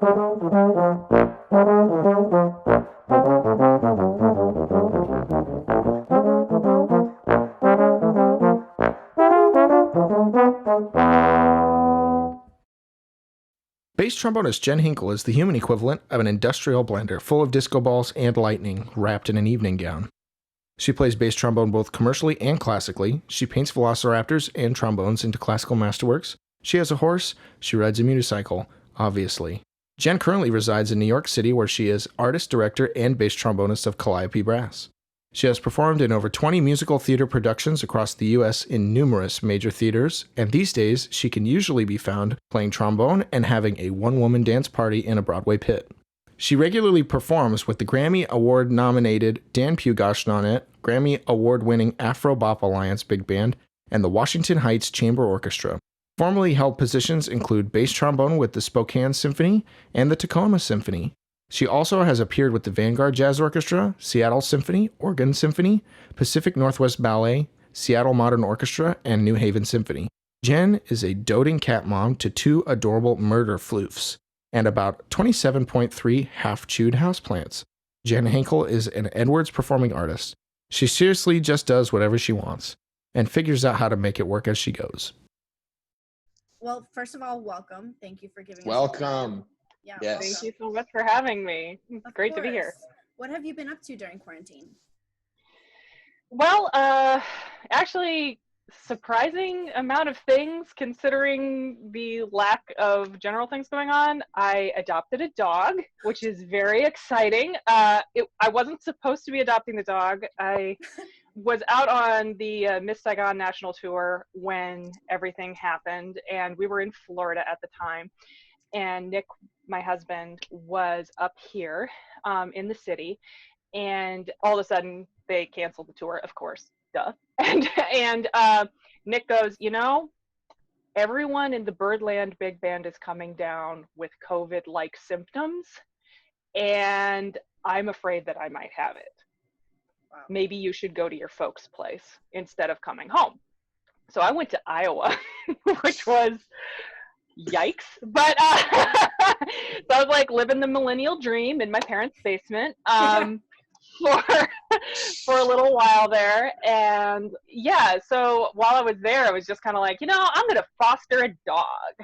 Bass trombonist Jen Hinkle is the human equivalent of an industrial blender full of disco balls and lightning wrapped in an evening gown. She plays bass trombone both commercially and classically. She paints velociraptors and trombones into classical masterworks. She has a horse. She rides a unicycle, obviously. Jen currently resides in New York City, where she is artist, director, and bass trombonist of Calliope Brass. She has performed in over 20 musical theater productions across the U.S. in numerous major theaters, and these days she can usually be found playing trombone and having a one-woman dance party in a Broadway pit. She regularly performs with the Grammy Award-nominated Dan Pugach-Nonnet, Grammy Award-winning 8vbebop Alliance Big Band, and the Washington Heights Chamber Orchestra. Formerly held positions include bass trombone with the Spokane Symphony and the Tacoma Symphony. She also has appeared with the Vanguard Jazz Orchestra, Seattle Symphony, Oregon Symphony, Pacific Northwest Ballet, Seattle Modern Orchestra, and New Haven Symphony. Jen is a doting cat mom to 2 adorable murder floofs and about 27.3 half-chewed houseplants. Jen Hinkle is an Edwards performing artist. She seriously just does whatever she wants and figures out how to make it work as she goes. Well, first of all, welcome. Thank you for giving us Welcome. Yeah, Yes. Thank you so much for having me. It's great to be here. What have you been up to during quarantine? Well, actually, surprising amount of things considering the lack of general things going on. I adopted a dog, which is very exciting. I wasn't supposed to be adopting the dog. I was out on the Miss Saigon National Tour when everything happened, and we were in Florida at the time. And Nick, my husband, was up here in the city, and all of a sudden they canceled the tour, of course, duh. And Nick goes, you know, everyone in the Birdland Big Band is coming down with COVID-like symptoms, and I'm afraid that I might have it. Wow. Maybe you should go to your folks' place instead of coming home. So I went to Iowa, which was yikes. But so I was like living the millennial dream in my parents' basement for a little while there. And yeah, so while I was there, I was just kind of like, you know, I'm going to foster a dog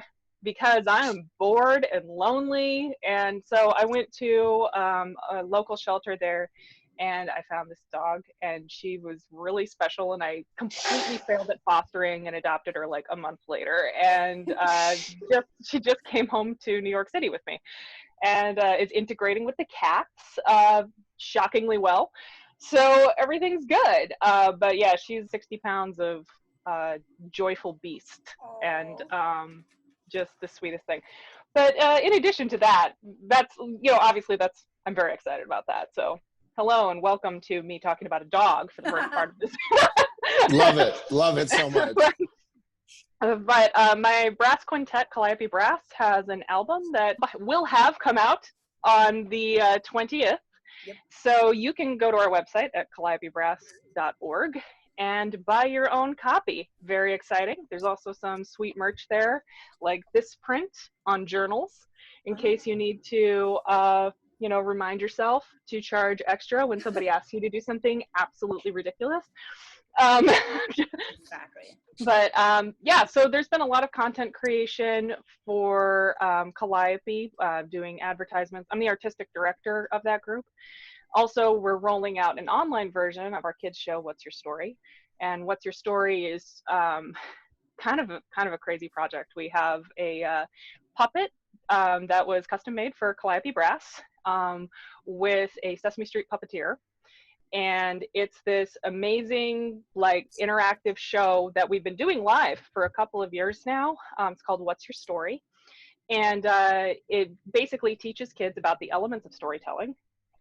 because I'm bored and lonely. And so I went to a local shelter there, and I found this dog, and she was really special, and I completely failed at fostering and adopted her like a month later. And she just came home to New York City with me, and is integrating with the cats shockingly well. So everything's good. But yeah, she's 60 pounds of joyful beast. Aww. And just the sweetest thing. But in addition to that, that's, you know, obviously I'm very excited about that. So hello and welcome to me talking about a dog for the first part of this. Love it so much. But my brass quintet, Calliope Brass, has an album that will have come out on the 20th. Yep. So you can go to our website at calliopebrass.org and buy your own copy. Very exciting. There's also some sweet merch there, like this print on journals, in case you need to remind yourself to charge extra when somebody asks you to do something absolutely ridiculous. Exactly. But yeah, so there's been a lot of content creation for Calliope, doing advertisements. I'm the artistic director of that group. Also, we're rolling out an online version of our kids show, What's Your Story? And What's Your Story is kind of a crazy project. We have a puppet that was custom made for Calliope Brass with a Sesame Street puppeteer. And it's this amazing, like, interactive show that we've been doing live for a couple of years now. It's called What's Your Story? And it basically teaches kids about the elements of storytelling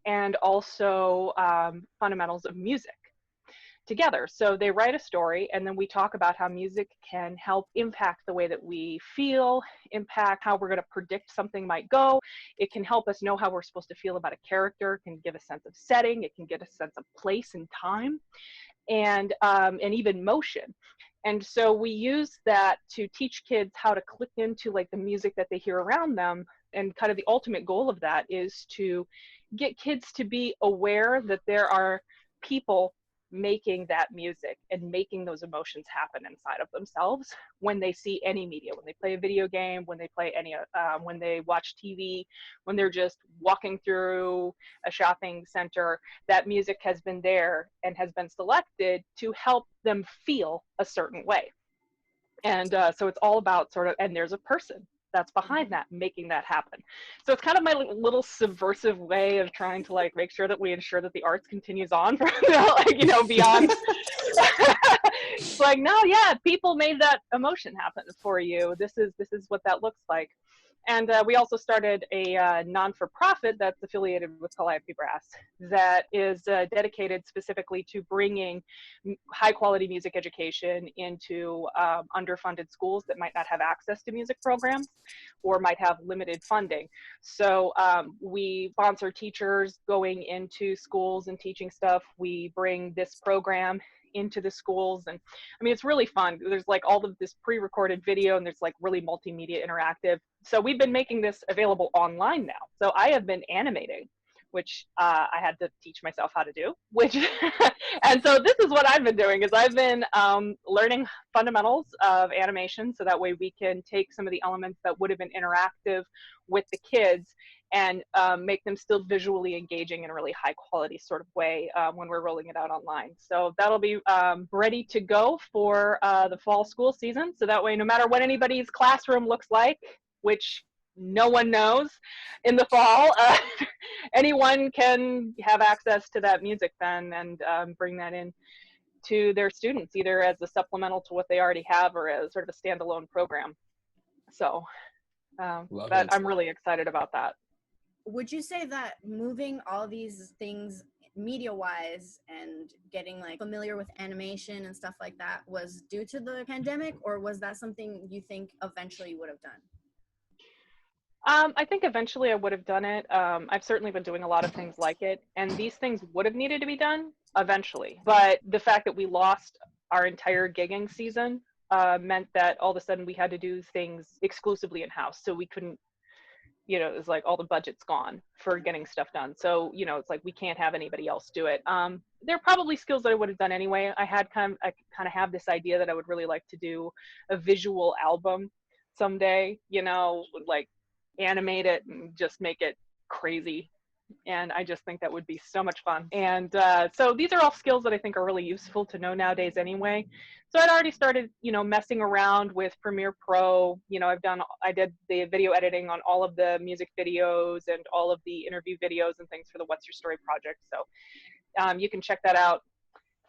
and also fundamentals of music together. So they write a story, and then we talk about how music can help impact the way that we feel, impact how we're going to predict something might go. It can help us know how we're supposed to feel about a character. It can give a sense of setting. It can give a sense of place and time, and even motion. And so we use that to teach kids how to click into like the music that they hear around them And kind of the ultimate goal of that is to get kids to be aware that there are people making that music and making those emotions happen inside of themselves when they see any media, when they play a video game, when they play any, when they watch TV, when they're just walking through a shopping center. That music has been there and has been selected to help them feel a certain way. And so it's all about sort of, and there's a person that's behind that, making that happen. So it's kind of my little subversive way of trying to like make sure that we ensure that the arts continues on from, like, you know, beyond. It's like, no, yeah, people made that emotion happen for you. This is what that looks like. And we also started a non-for-profit that's affiliated with Calliope Brass that is dedicated specifically to bringing high-quality music education into underfunded schools that might not have access to music programs or might have limited funding. So we sponsor teachers going into schools and teaching stuff. We bring this program into the schools, and I mean, it's really fun. There's like all of this pre-recorded video, and there's like really multimedia interactive. So we've been making this available online now. So I have been animating, which I had to teach myself how to do, which, and so this is what I've been doing, is I've been learning fundamentals of animation, so that way we can take some of the elements that would have been interactive with the kids and make them still visually engaging in a really high quality sort of way when we're rolling it out online. So that'll be ready to go for the fall school season. So that way, no matter what anybody's classroom looks like, which no one knows in the fall, anyone can have access to that music then and bring that in to their students, either as a supplemental to what they already have or as sort of a standalone program. So I'm really excited about that. Would you say that moving all these things media-wise and getting like familiar with animation and stuff like that was due to the pandemic, or was that something you think eventually you would have done? I think eventually I would have done it. I've certainly been doing a lot of things like it, and these things would have needed to be done eventually. But the fact that we lost our entire gigging season meant that all of a sudden we had to do things exclusively in-house. So we couldn't, you know, it was like all the budget's gone for getting stuff done. So, you know, it's like we can't have anybody else do it. There are probably skills that I would have done anyway. I kind of have this idea that I would really like to do a visual album someday, you know, like animate it and just make it crazy. And I just think that would be so much fun. And so these are all skills that I think are really useful to know nowadays anyway. So I'd already started, you know, messing around with Premiere Pro. You know, I did the video editing on all of the music videos and all of the interview videos and things for the What's Your Story project. So you can check that out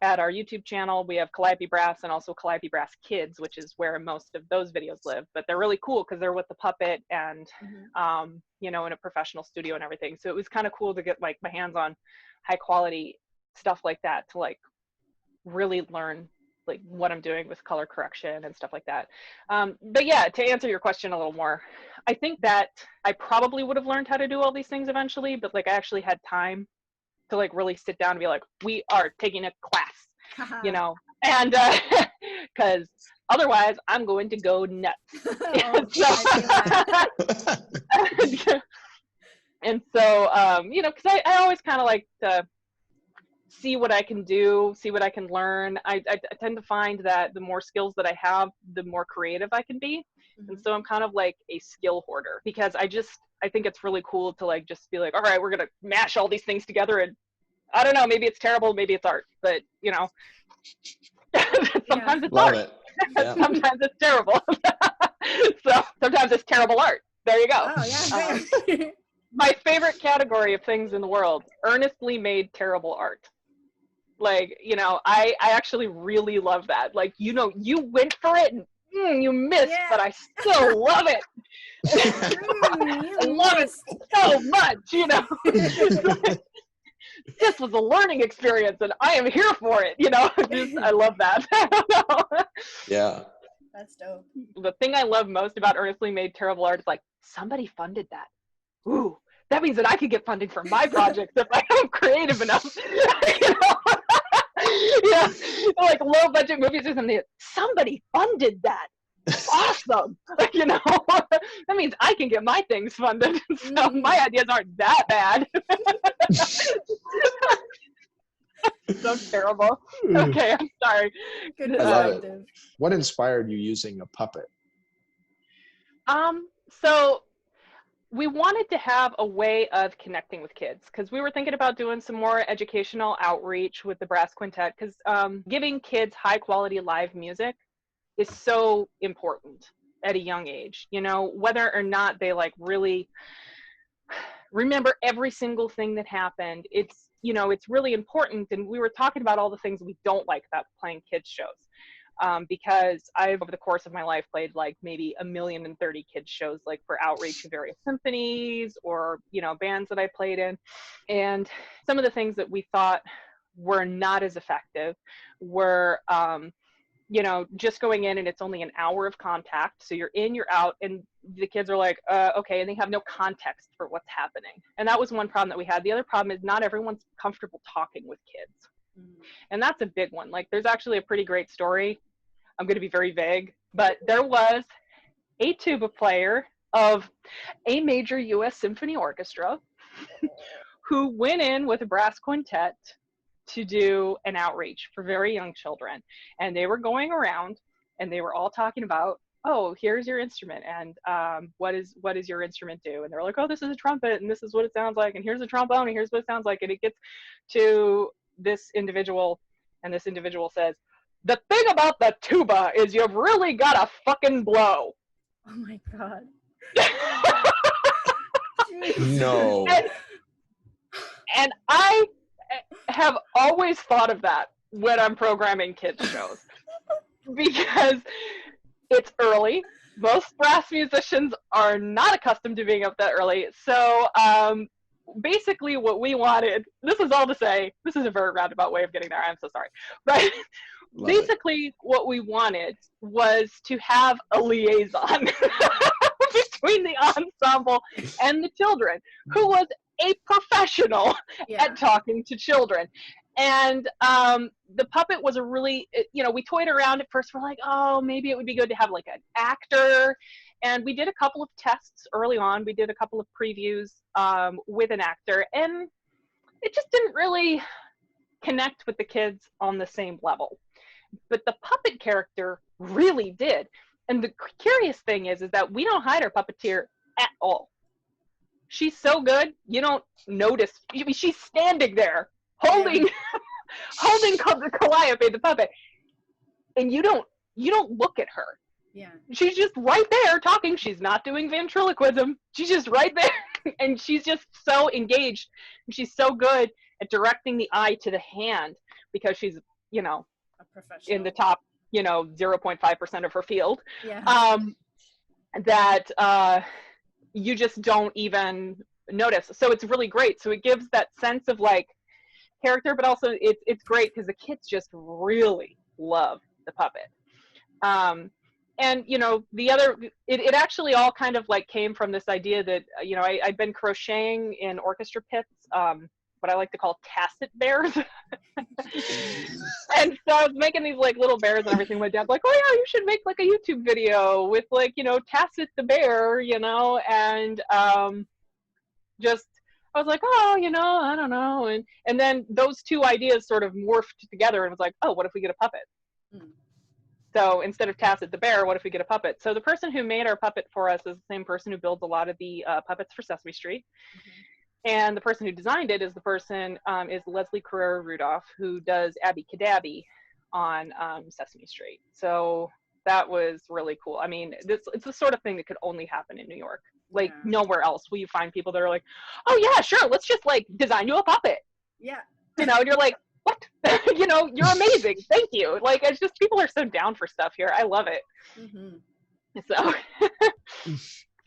at our YouTube channel. We have Calliope Brass and also Calliope Brass Kids, which is where most of those videos live. But they're really cool because they're with the puppet and, you know, in a professional studio and everything. So it was kind of cool to get like my hands on high quality stuff like that to like really learn like what I'm doing with color correction and stuff like that. But yeah, to answer your question a little more, I think that I probably would have learned how to do all these things eventually, but like I actually had time to like really sit down and be like, we are taking a class, you know, and because otherwise I'm going to go nuts. And so, you know, because I always kind of like to see what I can do, see what I can learn. I tend to find that the more skills that I have, the more creative I can be. And so I'm kind of like a skill hoarder, because I think it's really cool to like just be like, all right, we're gonna mash all these things together, and I don't know, maybe it's terrible, maybe it's art, but you know, sometimes it's Love art. it. Yeah. Sometimes it's terrible. So sometimes it's terrible art. There you go. Oh yeah. My favorite category of things in the world: earnestly made terrible art. Like, you know, I actually really love that. Like, you know, you went for it and you missed, but I still love it. I love it so much, you know. This was a learning experience and I am here for it, you know. I love that. Yeah. That's dope. The thing I love most about earnestly made terrible art is like, somebody funded that. Ooh, that means that I could get funding for my projects if I'm creative enough. You know? Yeah, like low budget movies or something. Somebody funded that. awesome. You know, that means I can get my things funded. So my ideas aren't that bad. So terrible. Okay, I'm sorry. Good I love it. perspective. What inspired you using a puppet? So we wanted to have a way of connecting with kids because we were thinking about doing some more educational outreach with the brass quintet because giving kids high quality live music is so important at a young age, you know, whether or not they like really remember every single thing that happened. It's, you know, it's really important. And we were talking about all the things we don't like about playing kids shows. Because I've, over the course of my life, played like maybe 1,030,000 kids shows, like for outreach to various symphonies or, you know, bands that I played in. And some of the things that we thought were not as effective were, you know, just going in and it's only an hour of contact. So you're in, you're out, and the kids are like, okay, and they have no context for what's happening. And that was one problem that we had. The other problem is not everyone's comfortable talking with kids. And that's a big one. Like, there's actually a pretty great story. I'm going to be very vague, but there was a tuba player of a major U.S. symphony orchestra who went in with a brass quintet to do an outreach for very young children. And they were going around and they were all talking about, oh, here's your instrument. And what does your instrument do? And they're like, oh, this is a trumpet and this is what it sounds like. And here's a trombone and here's what it sounds like. And it gets to this individual, and this individual says, the thing about the tuba is you've really got to fucking blow. Oh my God. No. And I have always thought of that when I'm programming kids shows because it's early. Most brass musicians are not accustomed to being up that early. So basically what we wanted, this is all to say, this is a very roundabout way of getting there. I'm so sorry. But basically what we wanted was to have a liaison between the ensemble and the children who was a professional at talking to children. And the puppet was a really, you know, we toyed around at first. We're like, oh, maybe it would be good to have like an actor. And we did a couple of tests early on. We did a couple of previews with an actor, and it just didn't really connect with the kids on the same level. But the puppet character really did. And the curious thing is that we don't hide our puppeteer at all. She's so good, you don't notice. I mean, she's standing there holding holding the Calliope, the puppet, and you don't look at her. Yeah. She's just right there talking. She's not doing ventriloquism. She's just right there. And she's just so engaged. And she's so good at directing the eye to the hand because she's, you know, A professional. in the top, you know, 0.5% of her field. Yeah. That you just don't even notice. So it's really great. So it gives that sense of like character, but also it's great because the kids just really love the puppet. And, you know, the other, it actually all kind of like came from this idea that, you know, I'd been crocheting in orchestra pits, what I like to call tacit bears. And so I was making these like little bears and everything. My dad's like, oh yeah, you should make like a YouTube video with like, you know, Tacit the bear, you know, and just, I was like, oh, you know, I don't know. And then those two ideas sort of morphed together and was like, oh, what if we get a puppet? So instead of Tacit the bear, what if we get a puppet? So the person who made our puppet for us is the same person who builds a lot of the puppets for Sesame Street. And the person who designed it is the person, is Leslie Carrera Rudolph, who does Abby Cadabby on Sesame Street. So that was really cool. I mean, it's the sort of thing that could only happen in New York. Like nowhere else will you find people that are like, oh yeah, sure, let's just like design you a puppet. Yeah. You know, and you're like, what? You know, you're amazing. Thank you. Like, it's just, people are so down for stuff here. I love it. So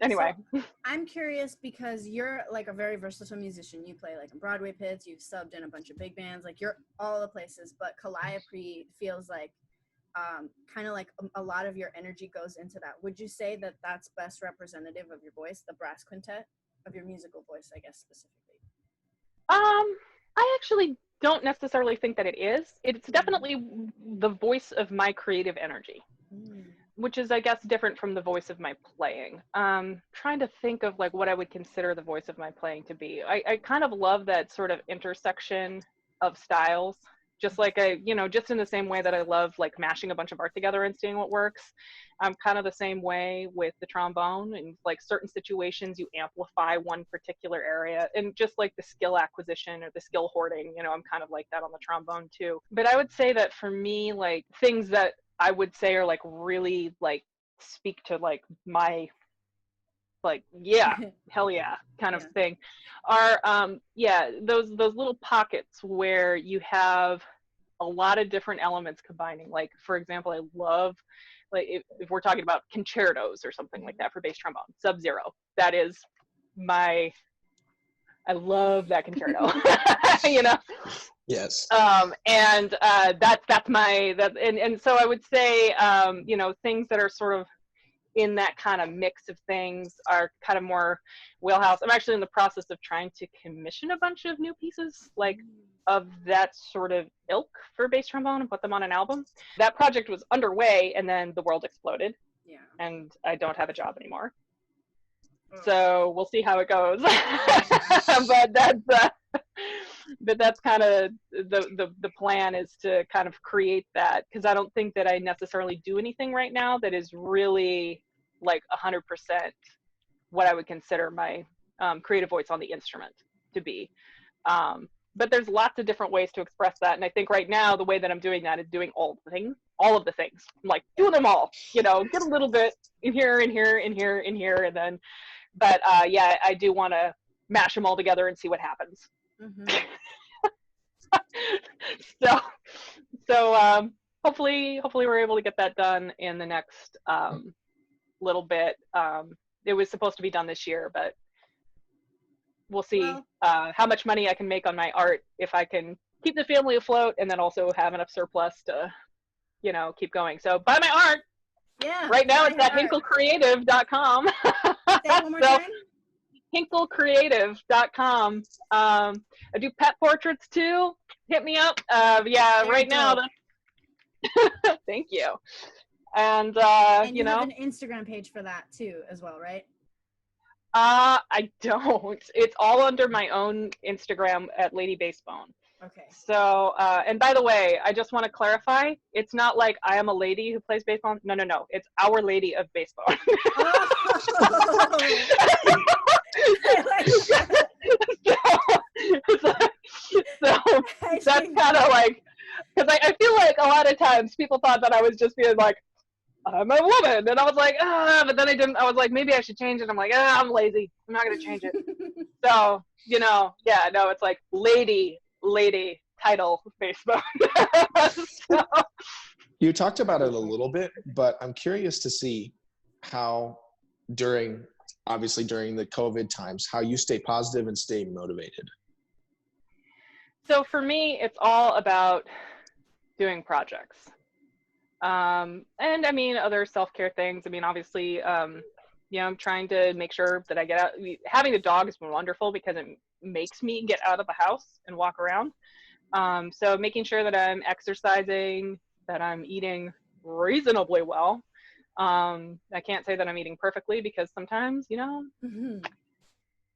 anyway. So, I'm curious because you're like a very versatile musician. You play like in Broadway pits, you've subbed in a bunch of big bands, like you're all the places, but Calliope feels like kind of like a lot of your energy goes into that. Would you say that that's best representative of your voice, the brass quintet, of your musical voice, I guess, specifically? I actually don't necessarily think that it is. It's definitely the voice of my creative energy. which is, I guess, different from the voice of my playing. Trying to think of like what I would consider the voice of my playing to be. I kind of love that sort of intersection of styles, just like just in the same way that I love like mashing a bunch of art together and seeing what works. I'm kind of the same way with the trombone, and like certain situations you amplify one particular area, and just like the skill acquisition or the skill hoarding, I'm kind of like that on the trombone too. But I would say that for me, like things that I would say are like really like speak to like my like hell yeah kind of thing are those little pockets where you have a lot of different elements combining. Like for example, I love like if we're talking about concertos or something like that for bass trombone, Sub-Zero. That is I love that concerto. Yes. And that's my and so I would say things that are sort of in that kind of mix of things are kind of more wheelhouse. I'm actually in the process of trying to commission a bunch of new pieces like of that sort of ilk for bass trombone and put them on an album. That project was underway and then the world exploded. Yeah. And I don't have a job anymore. So we'll see how it goes. But that's kind of the plan, is to kind of create that, because I don't think that I necessarily do anything right now that is really like 100% what I would consider my creative voice on the instrument to be. But there's lots of different ways to express that, and I think right now the way that I'm doing that is doing all of the things. I'm like doing them all, get a little bit in here and here and here and here, and then. But I do want to mash them all together and see what happens. Mm-hmm. So hopefully we're able to get that done in the next little bit. It was supposed to be done this year, but we'll see how much money I can make on my art, if I can keep the family afloat and then also have enough surplus to, keep going. So buy my art. Yeah. Right now it's at hinklecreative.com. Say it one more time. hinklecreative.com. I do pet portraits too. Hit me up. Right now. Thank you. And you have an Instagram page for that too, as well, right? I don't. It's all under my own Instagram at Lady Bassbone. Okay. So, and by the way, I just want to clarify, it's not like I am a lady who plays bassbone. No. It's Our Lady of Bassbone. Oh. I like that. So that's kind of like, because I feel like a lot of times people thought that I was just being like, I'm a woman. And I was like, but then I didn't. I was like, maybe I should change it. I'm like, I'm lazy. I'm not going to change it. So, it's like lady title Facebook. So. You talked about it a little bit, but I'm curious to see how during the COVID times, how you stay positive and stay motivated. So for me, it's all about doing projects. And I mean, other self-care things. I mean, obviously, I'm trying to make sure that I get out. Having a dog has been wonderful because it makes me get out of the house and walk around. So making sure that I'm exercising, that I'm eating reasonably well. I can't say that I'm eating perfectly because sometimes, mm-hmm.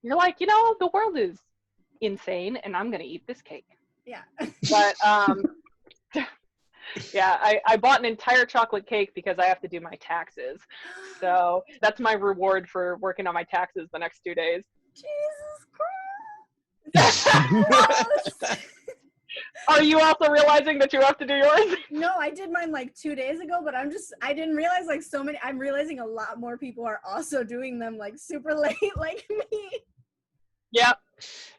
you're like, the world is insane and I'm going to eat this cake. Yeah. But, I bought an entire chocolate cake because I have to do my taxes. So that's my reward for working on my taxes the next 2 days. Jesus Christ. Are you also realizing that you have to do yours? No, I did mine like 2 days ago, but I didn't realize like I'm realizing a lot more people are also doing them like super late like me. Yeah.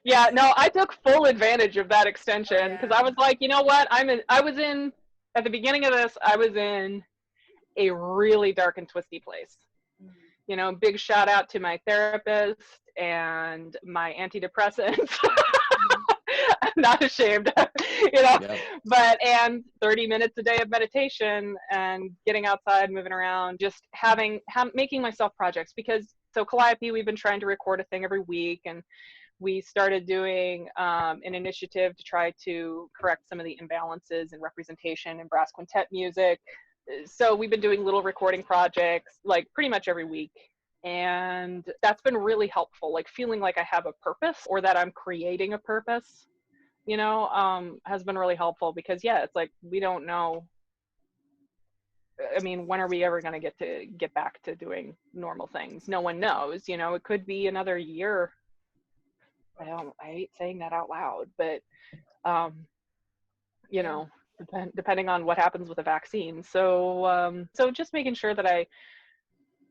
Yeah, no, I took full advantage of that extension because I was like, you know what? At the beginning of this, I was in a really dark and twisty place. Mm-hmm. Big shout out to my therapist and my antidepressants. I'm not ashamed, and 30 minutes a day of meditation and getting outside, moving around, just making myself projects so Calliope, we've been trying to record a thing every week, and we started doing an initiative to try to correct some of the imbalances in representation in brass quintet music. so we've been doing little recording projects like pretty much every week. And that's been really helpful, like feeling like I have a purpose or that I'm creating a purpose, has been really helpful because, yeah, it's like we don't know. I mean, when are we ever going to get back to doing normal things? No one knows, it could be another year. I hate saying that out loud, but, depending on what happens with the vaccine. So just making sure that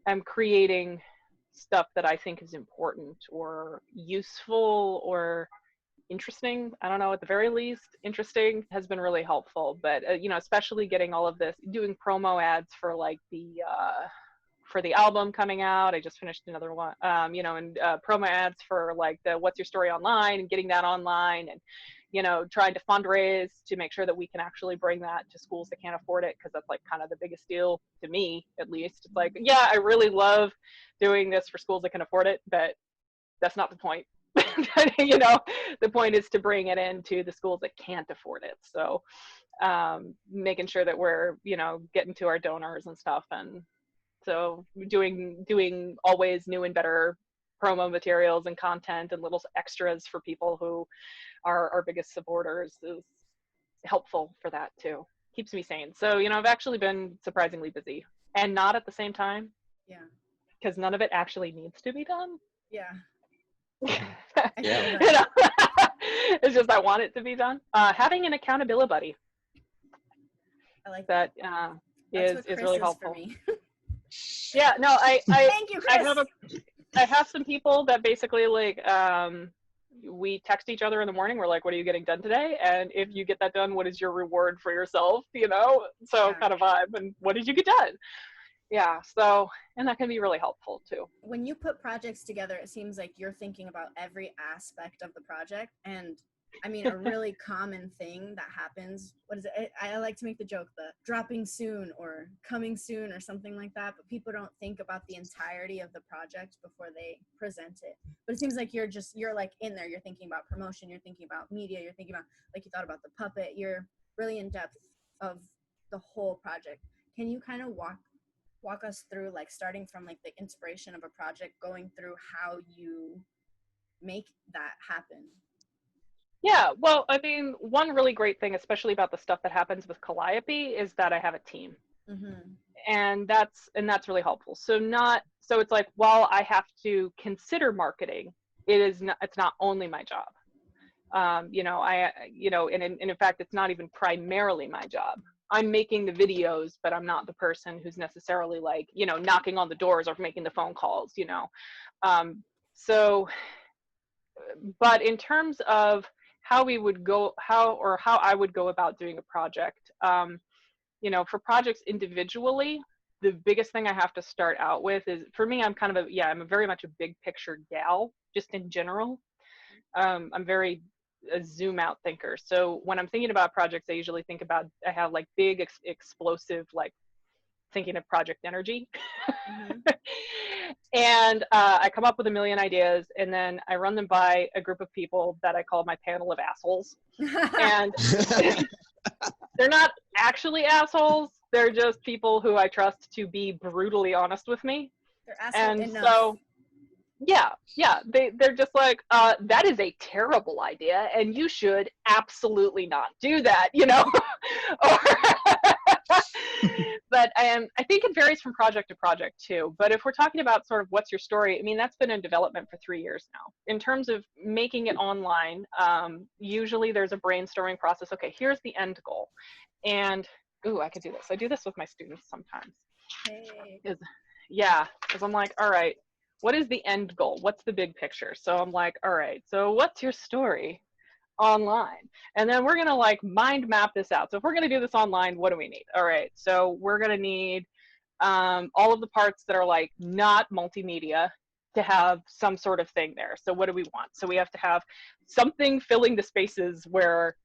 I'm creating stuff that I think is important or useful or interesting. I don't know, at the very least, interesting has been really helpful. But, especially getting all of this, doing promo ads for like for the album coming out. I just finished another one, and promo ads for like the What's Your Story Online and getting that online and, trying to fundraise to make sure that we can actually bring that to schools that can't afford it. Cause that's like kind of the biggest deal to me, at least. It's like, yeah, I really love doing this for schools that can afford it, but that's not the point. The point is to bring it into the schools that can't afford it. So making sure that we're, getting to our donors and stuff. And so doing always new and better promo materials and content and little extras for people who are our biggest supporters is helpful for that too. Keeps me sane. So, I've actually been surprisingly busy and not at the same time. Yeah. Because none of it actually needs to be done. Yeah. Yeah. It's just I want it to be done. Having an accountability buddy. I like that. That's Is really helpful. For me. Yeah, no, Thank you, Chris. I have some people that basically like we text each other in the morning. We're like, what are you getting done today? And if you get that done, what is your reward for yourself? So kind of vibe. And what did you get done? Yeah. So, and that can be really helpful too. When you put projects together, it seems like you're thinking about every aspect of the project. And I mean, a really common thing that happens, what is it? I like to make the joke, the dropping soon or coming soon or something like that, but people don't think about the entirety of the project before they present it. But it seems like you're like in there, you're thinking about promotion, you're thinking about media, you're thinking about, like you thought about the puppet, you're really in depth of the whole project. Can you kind of walk us through, like starting from like the inspiration of a project, going through how you make that happen? Yeah, well, I mean, one really great thing, especially about the stuff that happens with Calliope, is that I have a team, and that's really helpful. So it's like, while I have to consider marketing, it's not only my job. And in fact, it's not even primarily my job. I'm making the videos, but I'm not the person who's necessarily like, knocking on the doors or making the phone calls. But in terms of how I would go about doing a project, for projects individually, the biggest thing I have to start out with is, for me, I'm very much a big picture gal, just in general. I'm very a zoom out thinker. So when I'm thinking about projects, I have like big explosive, like thinking of project energy. And I come up with a million ideas, and then I run them by a group of people that I call my panel of assholes. And they're not actually assholes. They're just people who I trust to be brutally honest with me. They're assholes enough. So they're just like, that is a terrible idea, and you should absolutely not do that, But I think it varies from project to project too. But if we're talking about sort of what's your story, I mean, that's been in development for 3 years now. In terms of making it online, usually there's a brainstorming process. Okay, here's the end goal. And, I could do this. I do this with my students sometimes. Hey. Because I'm like, all right, what is the end goal? What's the big picture? So I'm like, all right, so what's your story online? And then we're going to like mind map this out. So if we're going to do this online, what do we need? All right, so we're going to need all of the parts that are like not multimedia to have some sort of thing there. So what do we want? So we have to have something filling the spaces where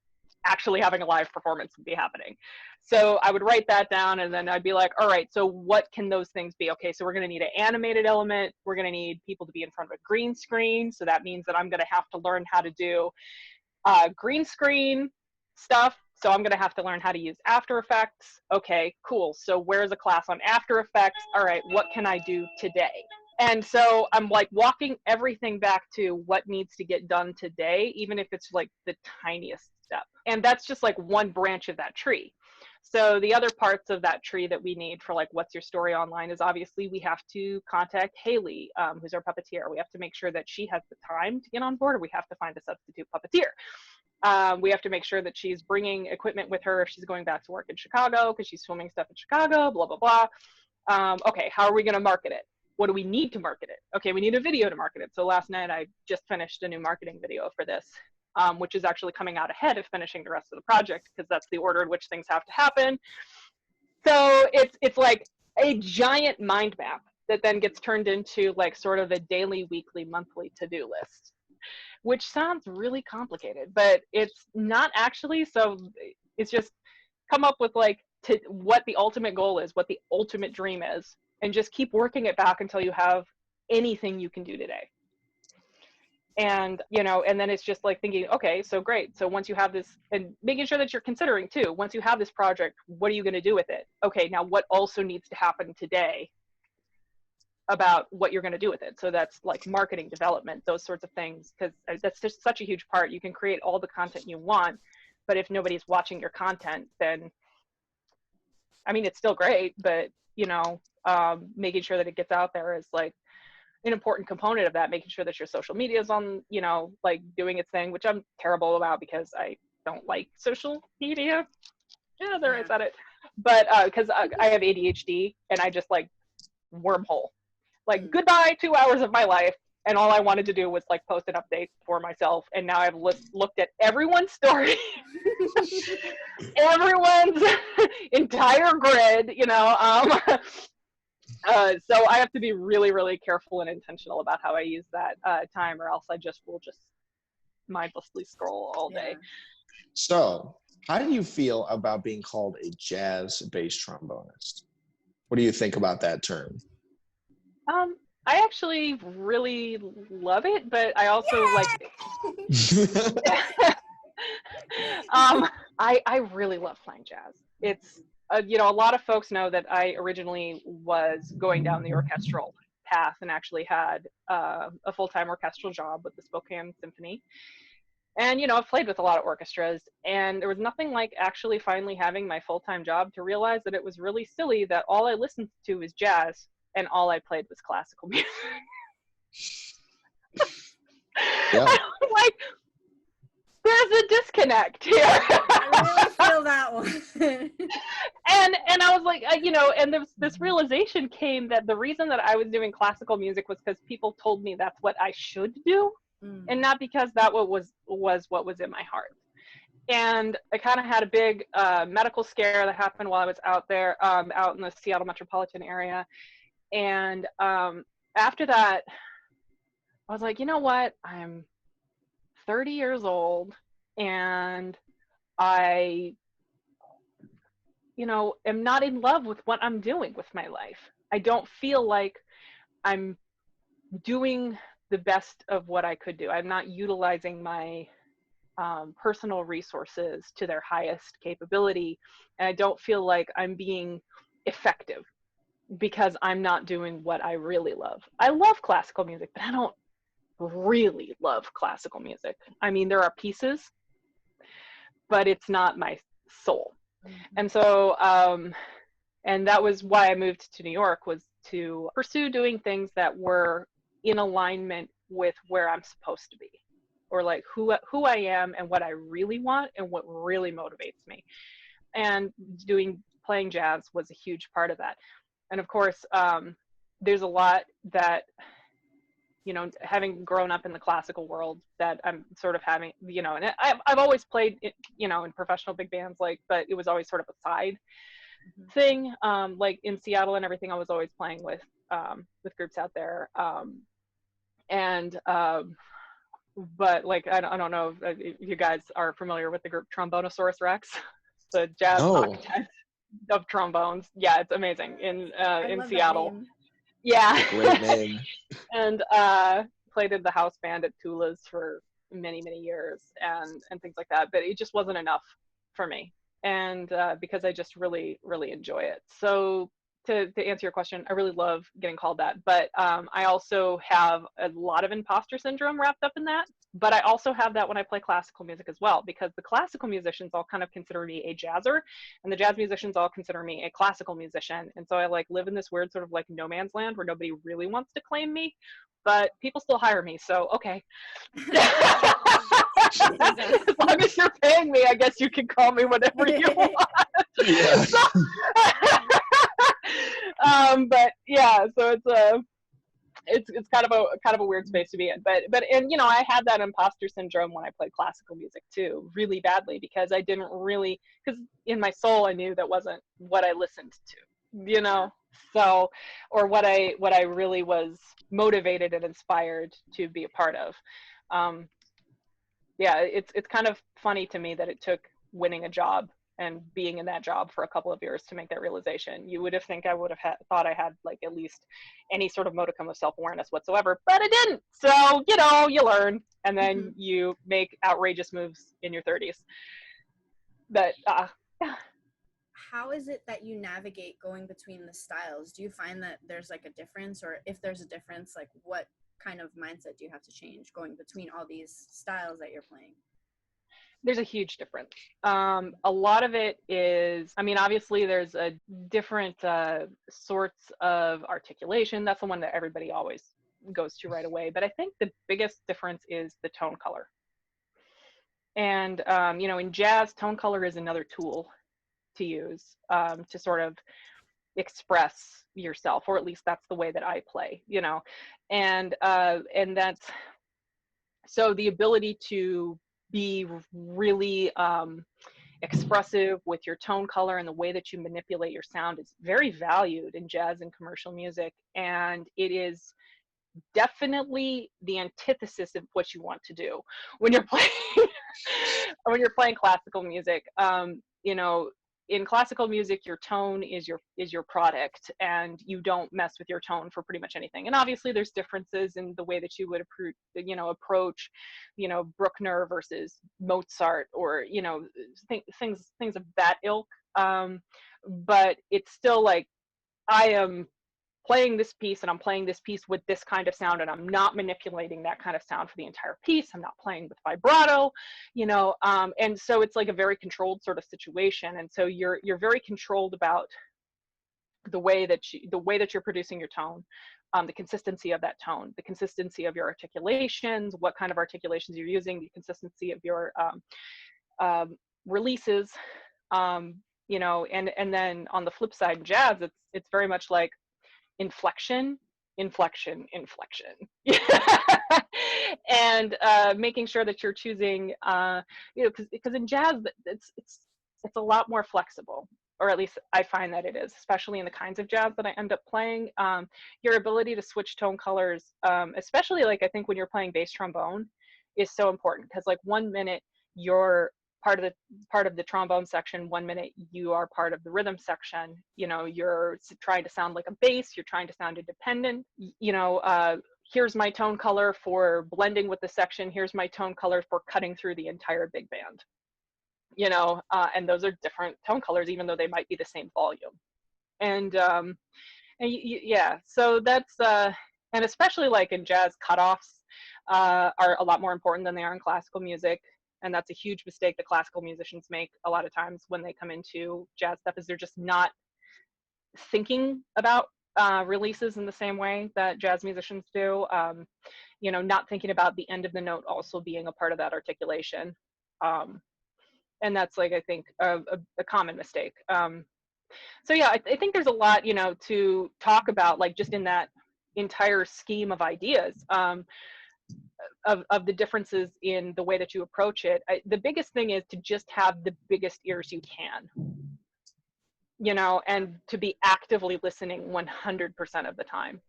actually having a live performance would be happening. So I would write that down, and then I'd be like, all right, so what can those things be? Okay, so we're going to need an animated element. We're going to need people to be in front of a green screen. So that means that I'm going to have to learn how to do green screen stuff. So I'm going to have to learn how to use After Effects. Okay, cool. So where's a class on After Effects? All right, what can I do today? And so I'm like walking everything back to what needs to get done today, even if it's like the tiniest step. And that's just like one branch of that tree. So the other parts of that tree that we need for like what's your story online is obviously we have to contact Haley, who's our puppeteer. We have to make sure that she has the time to get on board, or we have to find a substitute puppeteer. We have to make sure that she's bringing equipment with her if she's going back to work in Chicago, because she's filming stuff in Chicago, blah, blah, blah. Okay, how are we going to market it? What do we need to market it? Okay, we need a video to market it. So last night I just finished a new marketing video for this, which is actually coming out ahead of finishing the rest of the project, because that's the order in which things have to happen. So it's like a giant mind map that then gets turned into like sort of a daily, weekly, monthly to-do list, which sounds really complicated, but it's not actually. So it's just come up with like what the ultimate goal is, what the ultimate dream is, and just keep working it back until you have anything you can do today. And, you know, and then it's just like thinking, okay, so great. So once you have this, and making sure that you're considering too, once you have this project, what are you going to do with it? Okay, now what also needs to happen today about what you're going to do with it? So that's like marketing, development, those sorts of things, because that's just such a huge part. You can create all the content you want, but if nobody's watching your content, then, I mean, it's still great, but, you know, making sure that it gets out there is like an important component of that, making sure that your social media is on, you know, like doing its thing, which I'm terrible about because I don't like social media. Yeah, there I said it. But because I have ADHD and I just like wormhole. Like goodbye 2 hours of my life, and all I wanted to do was like post an update for myself, and now I've looked at everyone's story, everyone's entire grid, you know. So I have to be really, really careful and intentional about how I use that time, or else I just will just mindlessly scroll all day. So how do you feel about being called a jazz bass trombonist? What do you think about that term? I actually really love it, but I also like I really love playing jazz. It's you know, a lot of folks know that I originally was going down the orchestral path and actually had a full-time orchestral job with the Spokane Symphony. And, you know, I've played with a lot of orchestras, and there was nothing like actually finally having my full-time job to realize that it was really silly that all I listened to was jazz and all I played was classical music. Yeah. Like, there's a disconnect here. I really feel that one. And I was like, you know, and this realization came that the reason that I was doing classical music was because people told me that's what I should do, and not because that was what was in my heart. And I kind of had a big medical scare that happened while I was out there, out in the Seattle metropolitan area. And after that, I was like, you know what? I'm 30 years old, and I, you know, am not in love with what I'm doing with my life. I don't feel like I'm doing the best of what I could do. I'm not utilizing my personal resources to their highest capability, and I don't feel like I'm being effective because I'm not doing what I really love. I love classical music, but I don't really love classical music. I mean, there are pieces, but it's not my soul. And so, and that was why I moved to New York, was to pursue doing things that were in alignment with where I'm supposed to be, or like who I am and what I really want and what really motivates me. And playing jazz was a huge part of that. And of course, there's a lot that, you know, having grown up in the classical world, that I'm sort of having, you know, and I've always played, you know, in professional big bands, like, but it was always sort of a side thing. Like in Seattle and everything, I was always playing with groups out there. But like, I don't know if you guys are familiar with the group Trombonosaurus Rex, the jazz octet of trombones. Yeah, it's amazing in Seattle. Yeah. Great name. And played in the house band at Tula's for many, many years and things like that. But it just wasn't enough for me, and because I just really, really enjoy it. So to answer your question, I really love getting called that, but I also have a lot of imposter syndrome wrapped up in that. But I also have that when I play classical music as well, because the classical musicians all kind of consider me a jazzer, and the jazz musicians all consider me a classical musician. And so I like live in this weird sort of like no man's land where nobody really wants to claim me, but people still hire me. So, okay. As long as you're paying me, I guess you can call me whatever you want. Yeah. But yeah, so it's kind of a weird space to be in. But and you know, I had that imposter syndrome when I played classical music too, really badly, because I didn't really, because in my soul I knew that wasn't what I listened to, you know. So, or what I really was motivated and inspired to be a part of. Yeah, it's kind of funny to me that it took winning a job and being in that job for a couple of years to make that realization. You would have think I would have thought I had like at least any sort of modicum of self-awareness whatsoever, but I didn't. So, you know, you learn, and then you make outrageous moves in your 30s. But how is it that you navigate going between the styles? Do you find that there's like a difference, or if there's a difference, like what kind of mindset do you have to change going between all these styles that you're playing? There's a huge difference. A lot of it is, I mean, obviously there's a different sorts of articulation. That's the one that everybody always goes to right away. But I think the biggest difference is the tone color. And, you know, in jazz, tone color is another tool to use to sort of express yourself, or at least that's the way that I play, you know. And that's, so the ability to be really expressive with your tone color and the way that you manipulate your sound is very valued in jazz and commercial music. And it is definitely the antithesis of what you want to do when you're playing when you're playing classical music. You know, in classical music, your tone is your product, and you don't mess with your tone for pretty much anything. And obviously there's differences in the way that you would approach, you know, Bruckner versus Mozart, or, you know, things of that ilk. But it's still like, I am playing this piece, and I'm playing this piece with this kind of sound, and I'm not manipulating that kind of sound for the entire piece. I'm not playing with vibrato, you know, and so it's like a very controlled sort of situation. And so you're very controlled about the way that you're producing your tone, the consistency of that tone, the consistency of your articulations, what kind of articulations you're using, the consistency of your releases, you know. And then on the flip side, in jazz, it's very much like inflection, inflection, inflection. And making sure that you're choosing, you know, because in jazz it's a lot more flexible, or at least I find that it is, especially in the kinds of jazz that I end up playing. Your ability to switch tone colors, especially like I think when you're playing bass trombone, is so important, because like 1 minute you're part of the trombone section, 1 minute you are part of the rhythm section. You know, you're trying to sound like a bass, you're trying to sound independent. You know, here's my tone color for blending with the section, here's my tone color for cutting through the entire big band. You know, and those are different tone colors, even though they might be the same volume. And yeah, so that's and especially like in jazz, cutoffs are a lot more important than they are in classical music. And that's a huge mistake that classical musicians make a lot of times when they come into jazz stuff, is they're just not thinking about releases in the same way that jazz musicians do. You know, not thinking about the end of the note also being a part of that articulation. And that's like, I think, a common mistake. So yeah, I think there's a lot, you know, to talk about, like just in that entire scheme of ideas. Of the differences in the way that you approach it. The biggest thing is to just have the biggest ears you can, you know, and to be actively listening 100% of the time.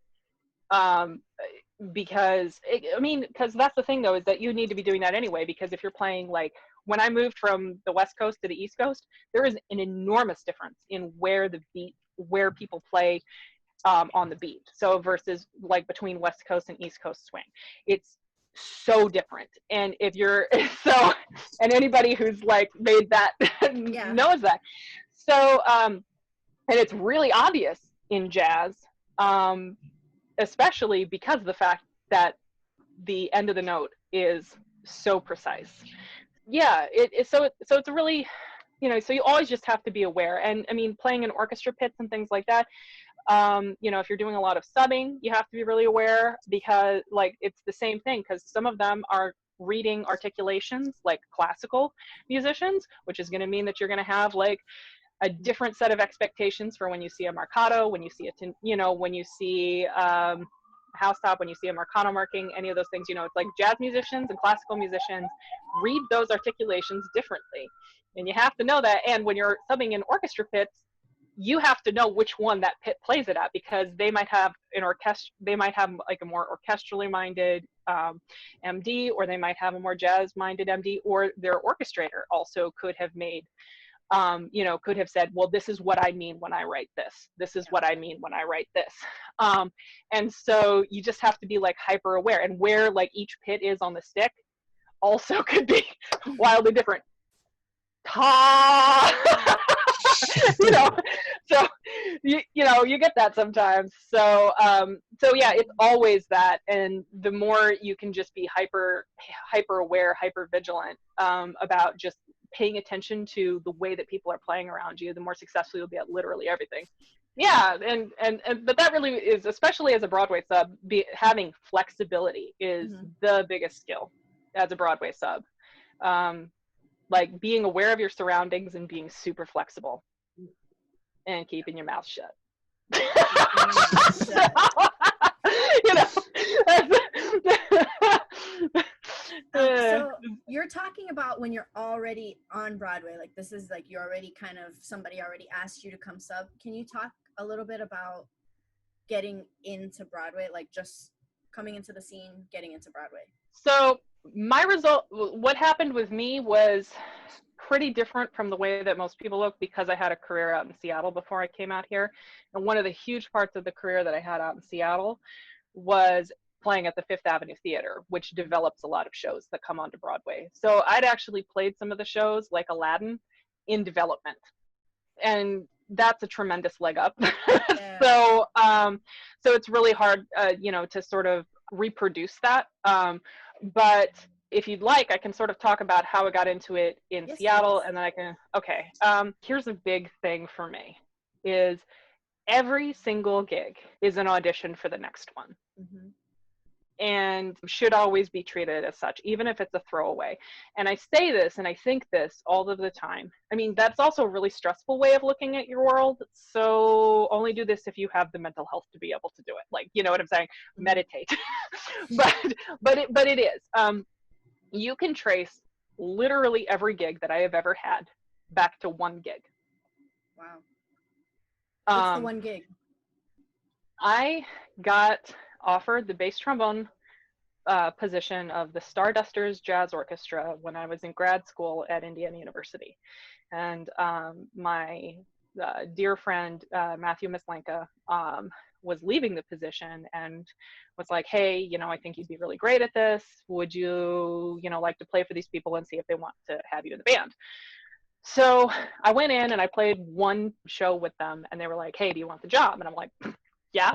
Because that's the thing though, is that you need to be doing that anyway, because if you're playing, like when I moved from the West Coast to the East Coast, there is an enormous difference in where people play on the beat. So versus like between West Coast and East Coast swing, it's so different. And if you're so, and anybody who's like made that Yeah. knows that. So and it's really obvious in jazz, especially because of the fact that the end of the note is so precise. Yeah, so it's a really, you know, so you always just have to be aware. And I mean, playing in orchestra pits and things like that, you know, if you're doing a lot of subbing, you have to be really aware, because like it's the same thing, because some of them are reading articulations like classical musicians, which is going to mean that you're going to have like a different set of expectations for when you see a marcato, when you see you know, when you see house top, when you see a marcato marking, any of those things. You know, it's like jazz musicians and classical musicians read those articulations differently, and you have to know that. And when you're subbing in orchestra pits, you have to know which one that pit plays it at, because they might have an orchestra, they might have like a more orchestrally minded MD, or they might have a more jazz minded MD, or their orchestrator also could have made, you know, could have said, well, this is what I mean when I write this. This is what I mean when I write this. And so you just have to be like hyper aware, and where like each pit is on the stick also could be wildly different. Ta! You know, so you know, you get that sometimes. So so yeah, it's always that. And the more you can just be hyper aware, hyper vigilant about just paying attention to the way that people are playing around you, the more successful you'll be at literally everything. Yeah, and but that really is, especially as a Broadway sub, having flexibility is the biggest skill as a Broadway sub. Like being aware of your surroundings and being super flexible and keeping your mouth shut. So, you know. So you're talking about when you're already on Broadway, like this is like you're already kind of, somebody already asked you to come sub. Can you talk a little bit about getting into Broadway, like just coming into the scene, getting into Broadway? So what happened with me was pretty different from the way that most people look, because I had a career out in Seattle before I came out here. And one of the huge parts of the career that I had out in Seattle was playing at the Fifth Avenue Theater, which develops a lot of shows that come onto Broadway. So I'd actually played some of the shows like Aladdin in development. And that's a tremendous leg up. Yeah. So it's really hard, you know, to sort of reproduce that. But if you'd like, I can sort of talk about how I got into it in Seattle, and then I can, okay. Here's a big thing for me, is every single gig is an audition for the next one. And should always be treated as such, even if it's a throwaway. And I say this and I think this all of the time. I mean, that's also a really stressful way of looking at your world. So only do this if you have the mental health to be able to do it. Like, you know what I'm saying? Meditate. but it is. You can trace literally every gig that I have ever had back to one gig. Wow. What's the one gig? I got offered the bass trombone position of the Stardusters Jazz Orchestra when I was in grad school at Indiana University. And my dear friend, Matthew Mislenka, was leaving the position and was like, hey, you know, I think you'd be really great at this. Would you, you know, like to play for these people and see if they want to have you in the band? So I went in and I played one show with them, and they were like, hey, do you want the job? And I'm like, yeah.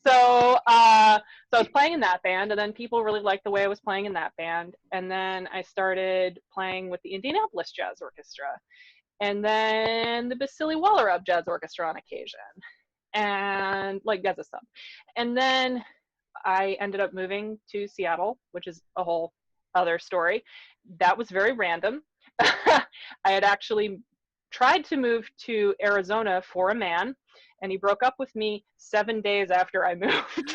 So I was playing in that band, and then people really liked the way I was playing in that band. And then I started playing with the Indianapolis Jazz Orchestra, and then the Basili Wallerup Jazz Orchestra on occasion, and like as a sub. And then I ended up moving to Seattle, which is a whole other story. That was very random. I had actually tried to move to Arizona for a man, and he broke up with me 7 days after I moved.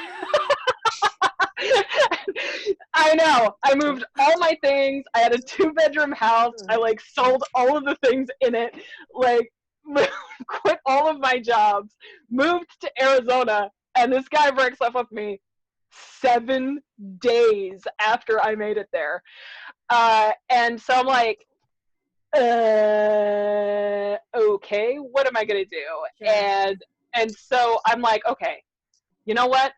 I know. I moved all my things. I had a 2-bedroom house. I like sold all of the things in it, like quit all of my jobs, moved to Arizona, and this guy breaks up with me 7 days after I made it there. And so I'm like, okay, what am I gonna do? Sure. And so I'm like, okay, you know what?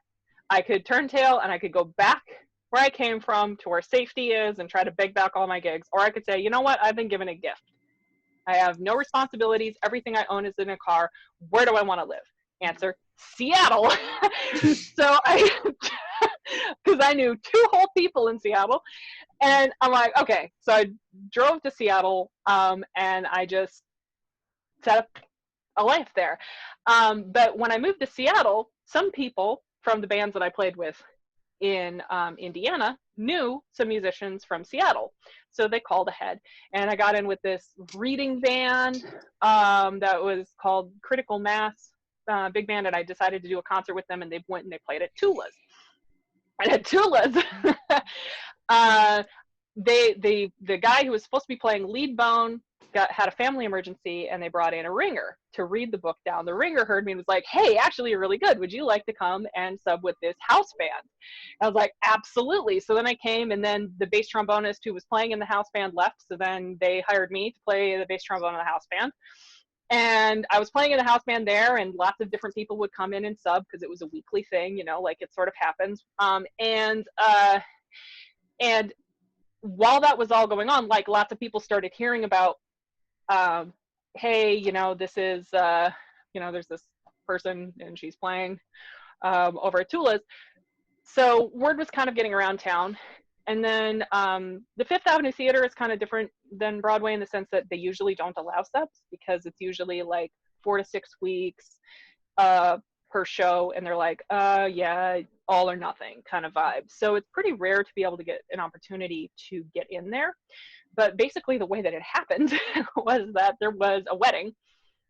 I could turn tail and I could go back where I came from to where safety is and try to beg back all my gigs. Or I could say, you know what, I've been given a gift. I have no responsibilities. Everything I own is in a car. Where do I want to live? Answer, Seattle. So because I knew 2 whole people in Seattle. And I'm like, okay. So I drove to Seattle and I just set up a life there. But when I moved to Seattle, some people from the bands that I played with in Indiana knew some musicians from Seattle. So they called ahead, and I got in with this reading band that was called Critical Mass, big band, and I decided to do a concert with them, and they went and they played at Tula's. And at Tula's, the guy who was supposed to be playing lead bone had a family emergency, and they brought in a ringer to read the book down. The ringer heard me and was like, hey, actually, you're really good. Would you like to come and sub with this house band? I was like, absolutely. So then I came, and then the bass trombonist who was playing in the house band left. So then they hired me to play the bass trombone in the house band. And I was playing in the house band there, and lots of different people would come in and sub because it was a weekly thing, you know, like it sort of happens. And while that was all going on, like lots of people started hearing about, hey, you know, this is, you know, there's this person and she's playing over at Tula's. So word was kind of getting around town. And then the Fifth Avenue Theater is kind of different than Broadway in the sense that they usually don't allow subs because it's usually like 4 to 6 weeks per show. And they're like, yeah, all or nothing kind of vibe. So it's pretty rare to be able to get an opportunity to get in there. But basically the way that it happened was that there was a wedding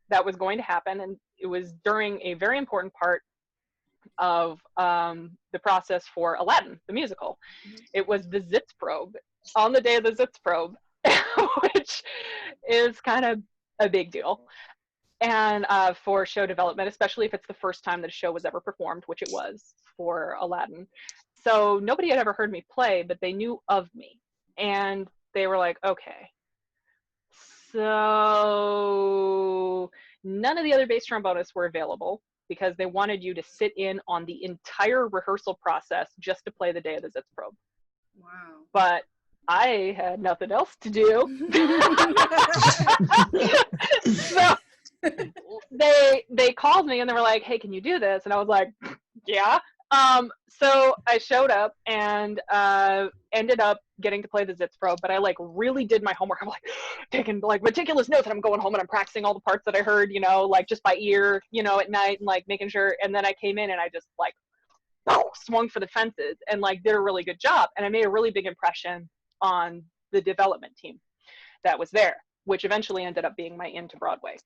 that was going to happen. And it was during a very important part of the process for Aladdin, the musical. Mm-hmm. It was the Sitzprobe, on the day of the Sitzprobe, which is kind of a big deal. And for show development, especially if it's the first time that a show was ever performed, which it was for Aladdin. So nobody had ever heard me play, but they knew of me. And they were like, okay. So none of the other bass trombonists were available because they wanted you to sit in on the entire rehearsal process just to play the day of the Sitzprobe. Wow. But I had nothing else to do. So they called me and they were like, hey, can you do this? And I was like, yeah. So I showed up and ended up getting to play the Sitzprobe, but I like really did my homework. I'm like taking like meticulous notes, and I'm going home and I'm practicing all the parts that I heard, you know, like just by ear, you know, at night, and like making sure. And then I came in and I just like swung for the fences and like did a really good job. And I made a really big impression on the development team that was there, which eventually ended up being my into Broadway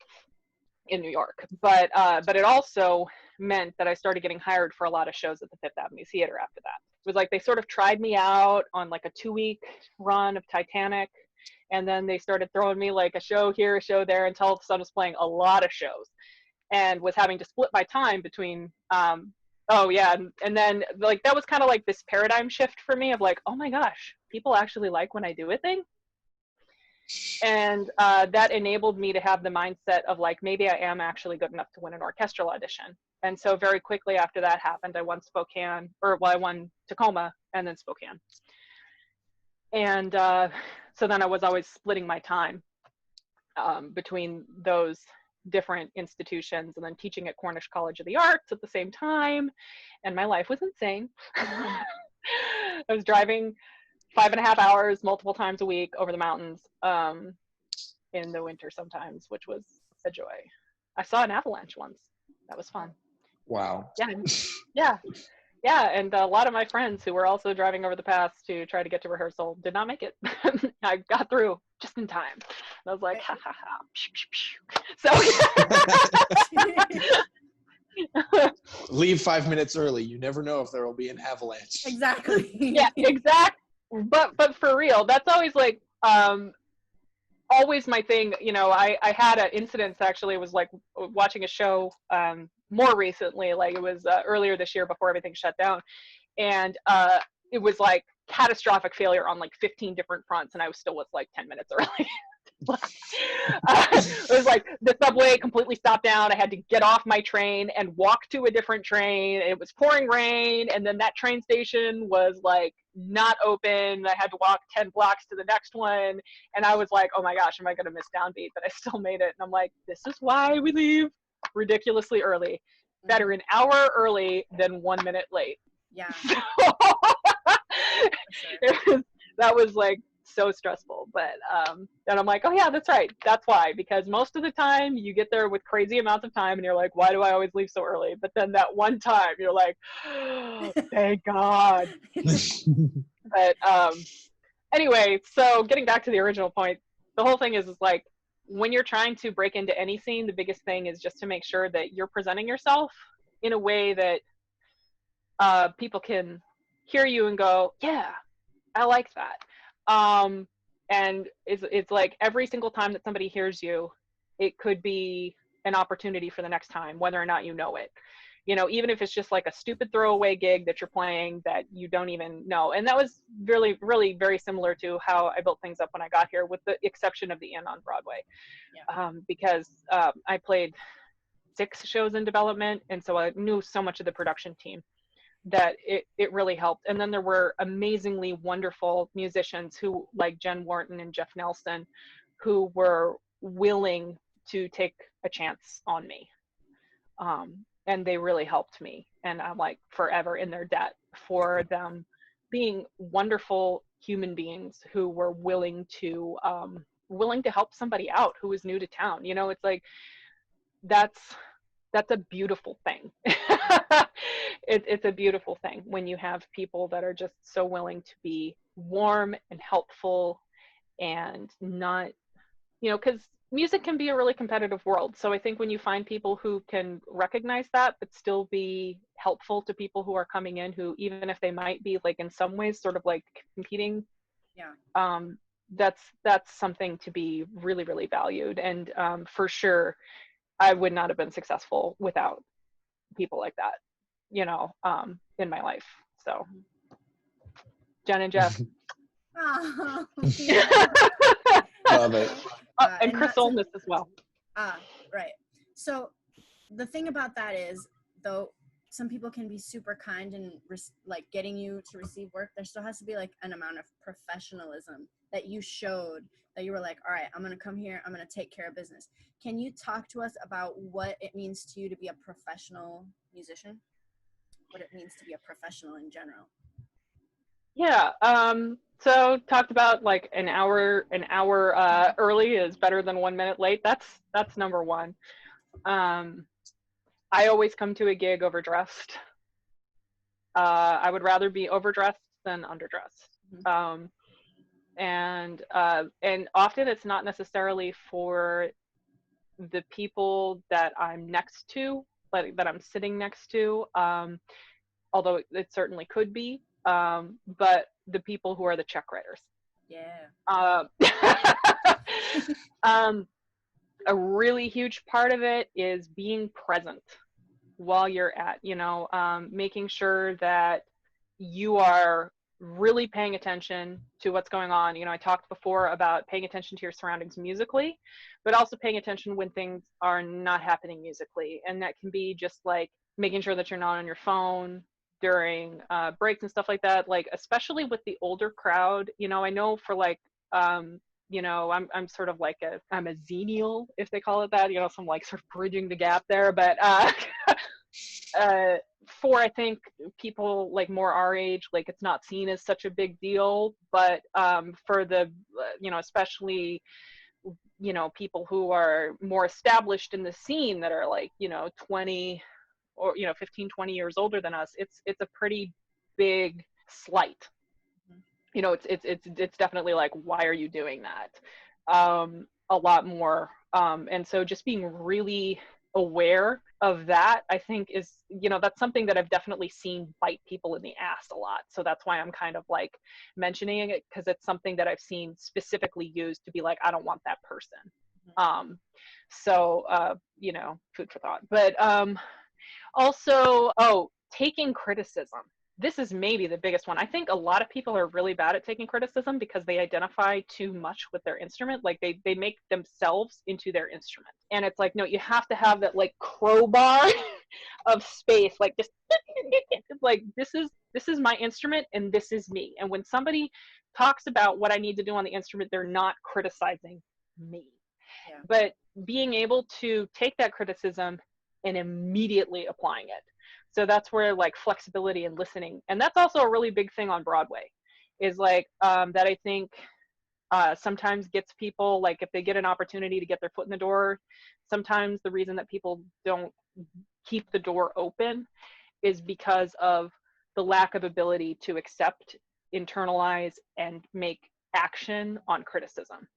in New York. But it also meant that I started getting hired for a lot of shows at the Fifth Avenue Theater after that. It was like they sort of tried me out on like a 2-week run of Titanic, and then they started throwing me like a show here, a show there, until all of a sudden I was playing a lot of shows and was having to split my time between and then like that was kind of like this paradigm shift for me of like, oh my gosh, people actually like when I do a thing. And that enabled me to have the mindset of like, maybe I am actually good enough to win an orchestral audition. And so very quickly after that happened, I won I won Tacoma and then Spokane. And so then I was always splitting my time between those different institutions and then teaching at Cornish College of the Arts at the same time. And my life was insane. I was driving 5.5 hours multiple times a week over the mountains in the winter sometimes, which was a joy. I saw an avalanche once. That was fun. Wow. Yeah. And a lot of my friends who were also driving over the pass to try to get to rehearsal did not make it. I got through just in time. And I was like, ha ha ha. So Leave 5 minutes early. You never know if there will be an avalanche. Exactly. Yeah, exactly. But for real, that's always like always my thing. You know, I had an incident actually. It was like watching a show more recently, like it was earlier this year before everything shut down, and it was like catastrophic failure on like 15 different fronts, and I was still was like 10 minutes early. It was like the subway completely stopped down. I had to get off my train and walk to a different train. It was pouring rain, and then that train station was like not open. I had to walk 10 blocks to the next one, and I was like, oh my gosh, am I going to miss Downbeat? But I still made it, and I'm like, this is why we leave ridiculously early. Better an hour early than 1 minute late. Yeah. That was like so stressful, but and I'm like, oh yeah, that's right, that's why, because most of the time you get there with crazy amounts of time and you're like, why do I always leave so early? But then that one time you're like, oh, thank God. But anyway, so getting back to the original point, the whole thing is like, when you're trying to break into any scene, the biggest thing is just to make sure that you're presenting yourself in a way that people can hear you and go, yeah, I like that. And it's like every single time that somebody hears you, it could be an opportunity for the next time, whether or not you know it. You know, even if it's just like a stupid throwaway gig that you're playing that you don't even know. And that was really, really very similar to how I built things up when I got here, with the exception of the Inn on Broadway. Yeah. Because I played 6 shows in development, and so I knew so much of the production team that it really helped. And then there were amazingly wonderful musicians who, like Jen Wharton and Jeff Nelson, who were willing to take a chance on me. And they really helped me. And I'm like forever in their debt for them being wonderful human beings who were willing to help somebody out who was new to town. You know, it's like, that's a beautiful thing. It's a beautiful thing when you have people that are just so willing to be warm and helpful and not, you know, because music can be a really competitive world. So I think when you find people who can recognize that, but still be helpful to people who are coming in, who, even if they might be like in some ways sort of like competing, yeah, that's something to be really, really valued. And for sure, I would not have been successful without people like that, you know, in my life. So Jen and Jeff. Oh, Love it. And Chris Olness as well. Right. So the thing about that is, though, some people can be super kind and like getting you to receive work, there still has to be like an amount of professionalism that you showed, that you were like, all right, I'm going to come here, I'm going to take care of business. Can you talk to us about what it means to you to be a professional musician? What it means to be a professional in general? Yeah. So talked about like an hour early is better than 1 minute late. That's number one. I always come to a gig overdressed. I would rather be overdressed than underdressed. Mm-hmm. And often it's not necessarily for the people that I'm next to, like that I'm sitting next to, although it certainly could be, but the people who are the check writers. Yeah. A really huge part of it is being present while you're at, you know, making sure that you are really paying attention to what's going on. You know, I talked before about paying attention to your surroundings musically, but also paying attention when things are not happening musically. And that can be just like making sure that you're not on your phone during breaks and stuff like that. Like, especially with the older crowd, you know, I know for like, you know, I'm sort of like I'm a xenial, if they call it that, you know, so I'm like sort of bridging the gap there, but for I think people like more our age, like it's not seen as such a big deal, but for the, you know, especially, you know, people who are more established in the scene that are like, you know, 20 or, you know, 15, 20 years older than us, it's a pretty big slight. You know, it's definitely like, why are you doing that? A lot more. And so just being really aware of that, I think is, you know, that's something that I've definitely seen bite people in the ass a lot. So that's why I'm kind of like mentioning it, because it's something that I've seen specifically used to be like, I don't want that person. So, you know, food for thought. But also, taking criticism. this is maybe the biggest one. I think a lot of people are really bad at taking criticism because they identify too much with their instrument. Like they make themselves into their instrument. And it's like, no, you have to have that like crowbar of space, like just like this is my instrument and this is me. And when somebody talks about what I need to do on the instrument, they're not criticizing me. Yeah. But being able to take that criticism and immediately applying it. So that's where like flexibility and listening, and that's also a really big thing on Broadway, is like that I think sometimes gets people, like if they get an opportunity to get their foot in the door, sometimes the reason that people don't keep the door open is because of the lack of ability to accept, internalize, and make action on criticism.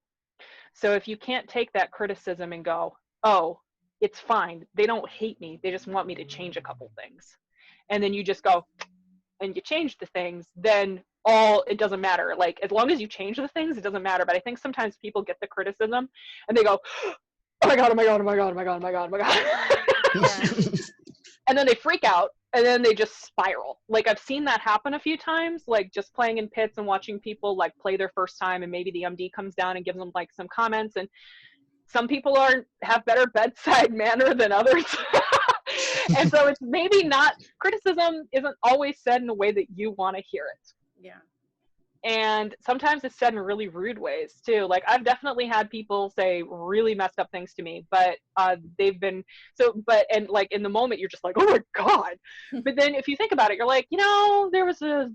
So if you can't take that criticism and go, oh, it's fine, they don't hate me, they just want me to change a couple things, and then you just go and you change the things, then it doesn't matter. Like as long as you change the things, it doesn't matter. But I think sometimes people get the criticism and they go, oh my god, oh my god, oh my god, oh my god, oh my god, oh my god. And then they freak out and then they just spiral. Like I've seen that happen a few times, like just playing in pits and watching people like play their first time, and maybe the MD comes down and gives them like some comments, and some people have better bedside manner than others. And so it's maybe not, criticism isn't always said in a way that you want to hear it. Yeah. And sometimes it's said in really rude ways too. Like I've definitely had people say really messed up things to me, but and like in the moment you're just like, oh my God. But then if you think about it, you're like, there was a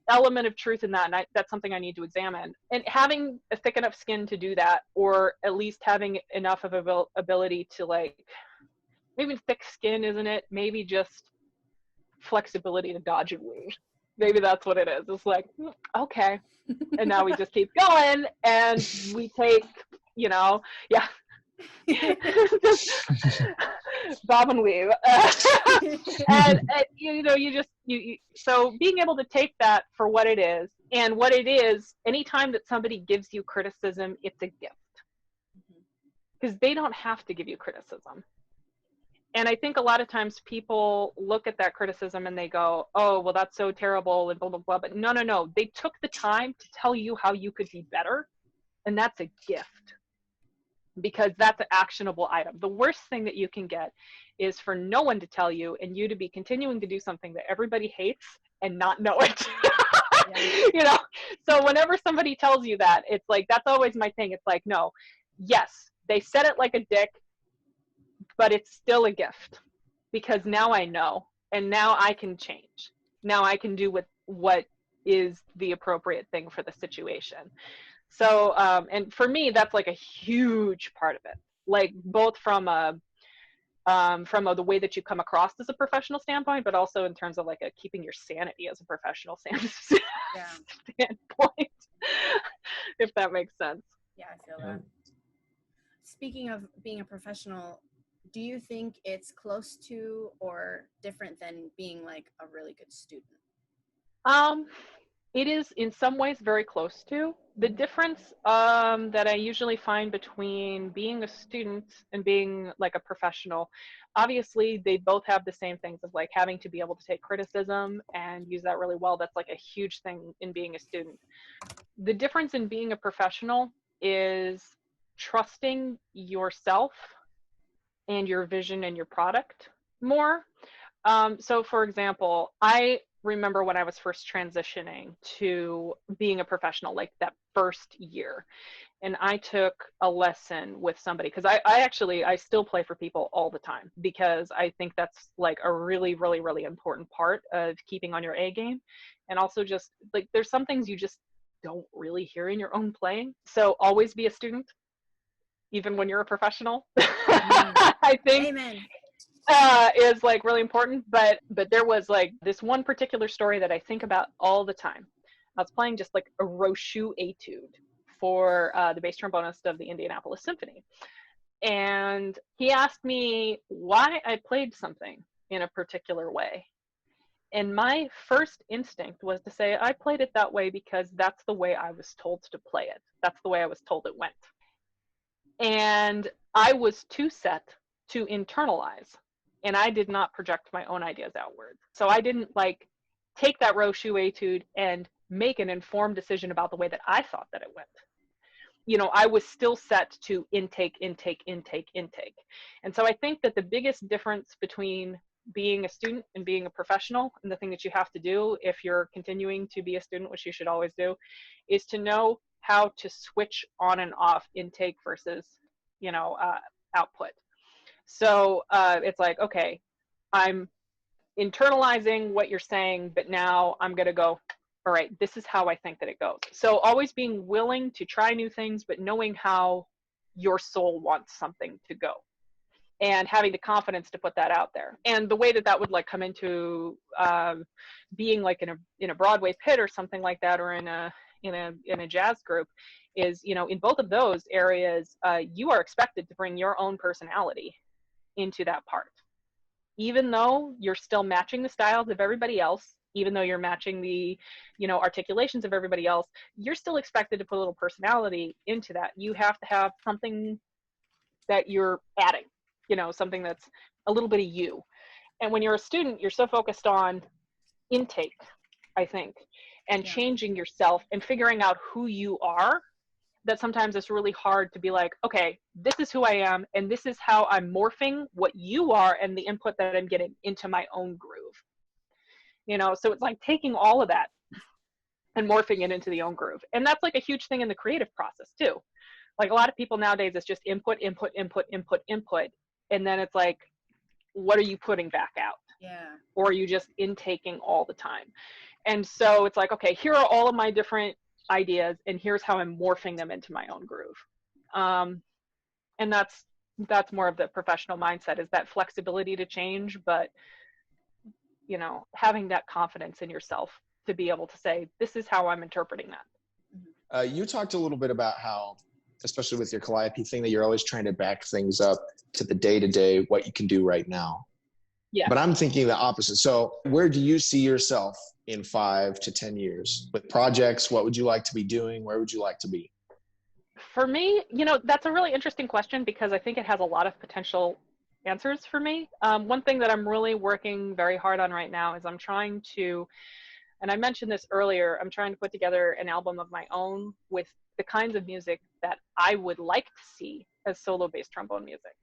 element of truth in that, and that's something I need to examine. And having a thick enough skin to do that, or at least having enough of ability to like, maybe thick skin isn't it, maybe just flexibility to dodge and weave. Maybe that's what it is. It's like, okay, and now we just keep going, and we take, just bob and weave. And so being able to take that for what it is, and what it is, anytime that somebody gives you criticism, it's a gift, because they don't have to give you criticism. And I think a lot of times people look at that criticism and they go, oh, well, that's so terrible and blah, blah, blah. But no. They took the time to tell you how you could be better. And that's a gift, because that's an actionable item. The worst thing that you can get is for no one to tell you and you to be continuing to do something that everybody hates and not know it. Yeah. So whenever somebody tells you that, it's like, that's always my thing. It's like, no, yes, they said it like a dick, but it's still a gift, because now I know, and now I can change. Now I can do what is the appropriate thing for the situation. So, and for me, that's like a huge part of it, like both from the way that you come across as a professional standpoint, but also in terms of like keeping your sanity as a professional standpoint, if that makes sense. Yeah, I feel that. Speaking of being a professional, do you think it's close to or different than being like a really good student? It is in some ways very close to. The difference that I usually find between being a student and being like a professional, obviously they both have the same things of like having to be able to take criticism and use that really well. That's like a huge thing in being a student. The difference in being a professional is trusting yourself and your vision and your product more. So for example, I remember when I was first transitioning to being a professional, like that first year, and I took a lesson with somebody, because I still play for people all the time, because I think that's like a really, really, really important part of keeping on your A game. And also just like, there's some things you just don't really hear in your own playing. So always be a student, even when you're a professional. I think Amen. Is like really important. But there was like this one particular story that I think about all the time. I was playing just like a Rochu etude for the bass trombonist of the Indianapolis Symphony. And he asked me why I played something in a particular way. And my first instinct was to say, I played it that way because that's the way I was told to play it. That's the way I was told it went. And I was too set to internalize, and I did not project my own ideas outward. So I didn't like take that Rochu etude and make an informed decision about the way that I thought that it went. You know, I was still set to intake, intake, intake, intake. And so I think that the biggest difference between being a student and being a professional, and the thing that you have to do if you're continuing to be a student, which you should always do, is to know how to switch on and off intake versus, you know, output. So it's like, okay, I'm internalizing what you're saying, but now I'm going to go, all right, this is how I think that it goes. So always being willing to try new things, but knowing how your soul wants something to go, and having the confidence to put that out there. And the way that that would like come into being like in a Broadway pit or something like that, or in a jazz group, is, you know, in both of those areas, you are expected to bring your own personality into that part, even though you're still matching the styles of everybody else, even though you're matching the, you know, articulations of everybody else, you're still expected to put a little personality into that. You have to have something that you're adding, you know, something that's a little bit of you. And when you're a student, you're so focused on intake, I think, and changing yourself and figuring out who you are, that sometimes it's really hard to be like, okay, this is who I am, and this is how I'm morphing what you are and the input that I'm getting into my own groove. You know, so it's like taking all of that and morphing it into the own groove. And that's like a huge thing in the creative process too. Like a lot of people nowadays, it's just input, input, input, input, input. And then it's like, what are you putting back out? Yeah. Or are you just intaking all the time? And so it's like, okay, here are all of my different ideas, and here's how I'm morphing them into my own groove. And that's more of the professional mindset, is that flexibility to change, but, you know, having that confidence in yourself to be able to say, this is how I'm interpreting that. You talked a little bit about how, especially with your Calliope thing, that you're always trying to back things up to the day-to-day, what you can do right now. Yeah. But I'm thinking the opposite. So where do you see yourself in 5 to 10 years with projects? What would you like to be doing? Where would you like to be? For me, you know, that's a really interesting question, because I think it has a lot of potential answers for me. One thing that I'm really working very hard on right now is I'm trying to, and I mentioned this earlier, I'm trying to put together an album of my own with the kinds of music that I would like to see as solo bass trombone music,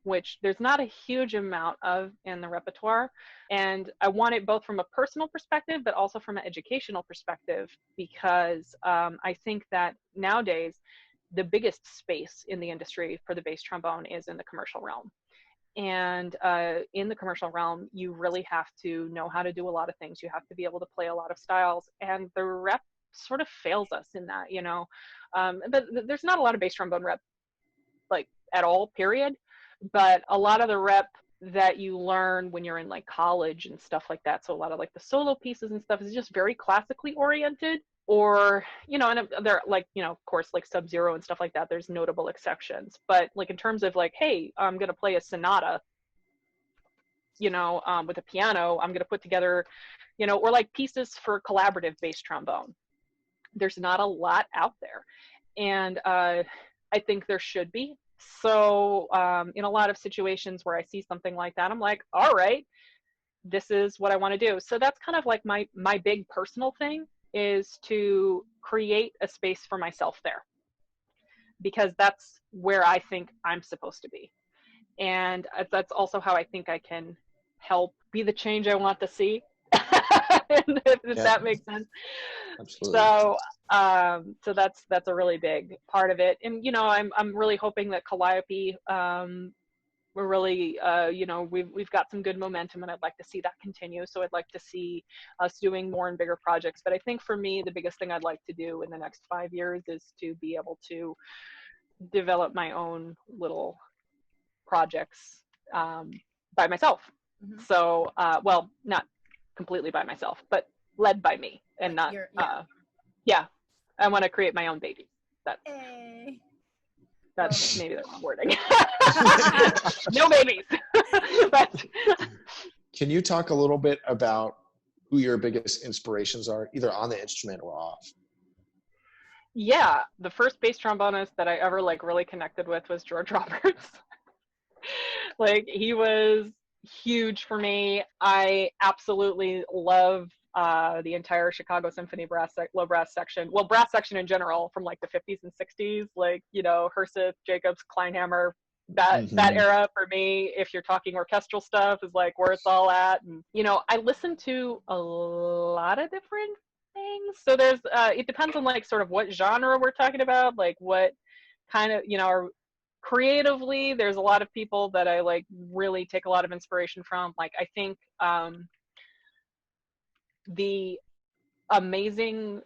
which there's not a huge amount of in the repertoire. And I want it both from a personal perspective, but also from an educational perspective, because I think that nowadays, the biggest space in the industry for the bass trombone is in the commercial realm. And in the commercial realm, you really have to know how to do a lot of things. You have to be able to play a lot of styles, and the rep sort of fails us in that, you know. But there's not a lot of bass trombone rep, like, at all, period. But a lot of the rep that you learn when you're in like college and stuff like that, so a lot of like the solo pieces and stuff is just very classically oriented. Or, you know, and they're like, you know, of course, like Sub-Zero and stuff like that, there's notable exceptions. But like in terms of like, hey, I'm going to play a sonata, you know, with a piano, I'm going to put together, you know, or like pieces for collaborative bass trombone. There's not a lot out there. And I think there should be. So in a lot of situations where I see something like that, I'm like, all right, this is what I want to do. So that's kind of like my big personal thing, is to create a space for myself there, because that's where I think I'm supposed to be. And that's also how I think I can help be the change I want to see. if that makes sense. Absolutely. So that's a really big part of it. And, you know, I'm really hoping that Calliope, we're really, you know, we've got some good momentum, and I'd like to see that continue. So I'd like to see us doing more and bigger projects. But I think for me, the biggest thing I'd like to do in the next 5 years is to be able to develop my own little projects by myself. Mm-hmm. So, well, not completely by myself, but led by me, and like not, I want to create my own baby. That's maybe the wrong wording. No babies. But can you talk a little bit about who your biggest inspirations are, either on the instrument or off? Yeah, the first bass trombonist that I ever like really connected with was George Roberts. Like, he was huge for me. I absolutely love the entire Chicago Symphony low brass section, well, brass section in general from like the 50s and 60s, like, you know, Herseth, Jacobs, Kleinhammer, that era for me, if you're talking orchestral stuff, is like where it's all at. And, you know, I listen to a lot of different things. So there's, it depends on like sort of what genre we're talking about, like what kind of, you know, creatively, there's a lot of people that I like really take a lot of inspiration from. Like, I think the amazing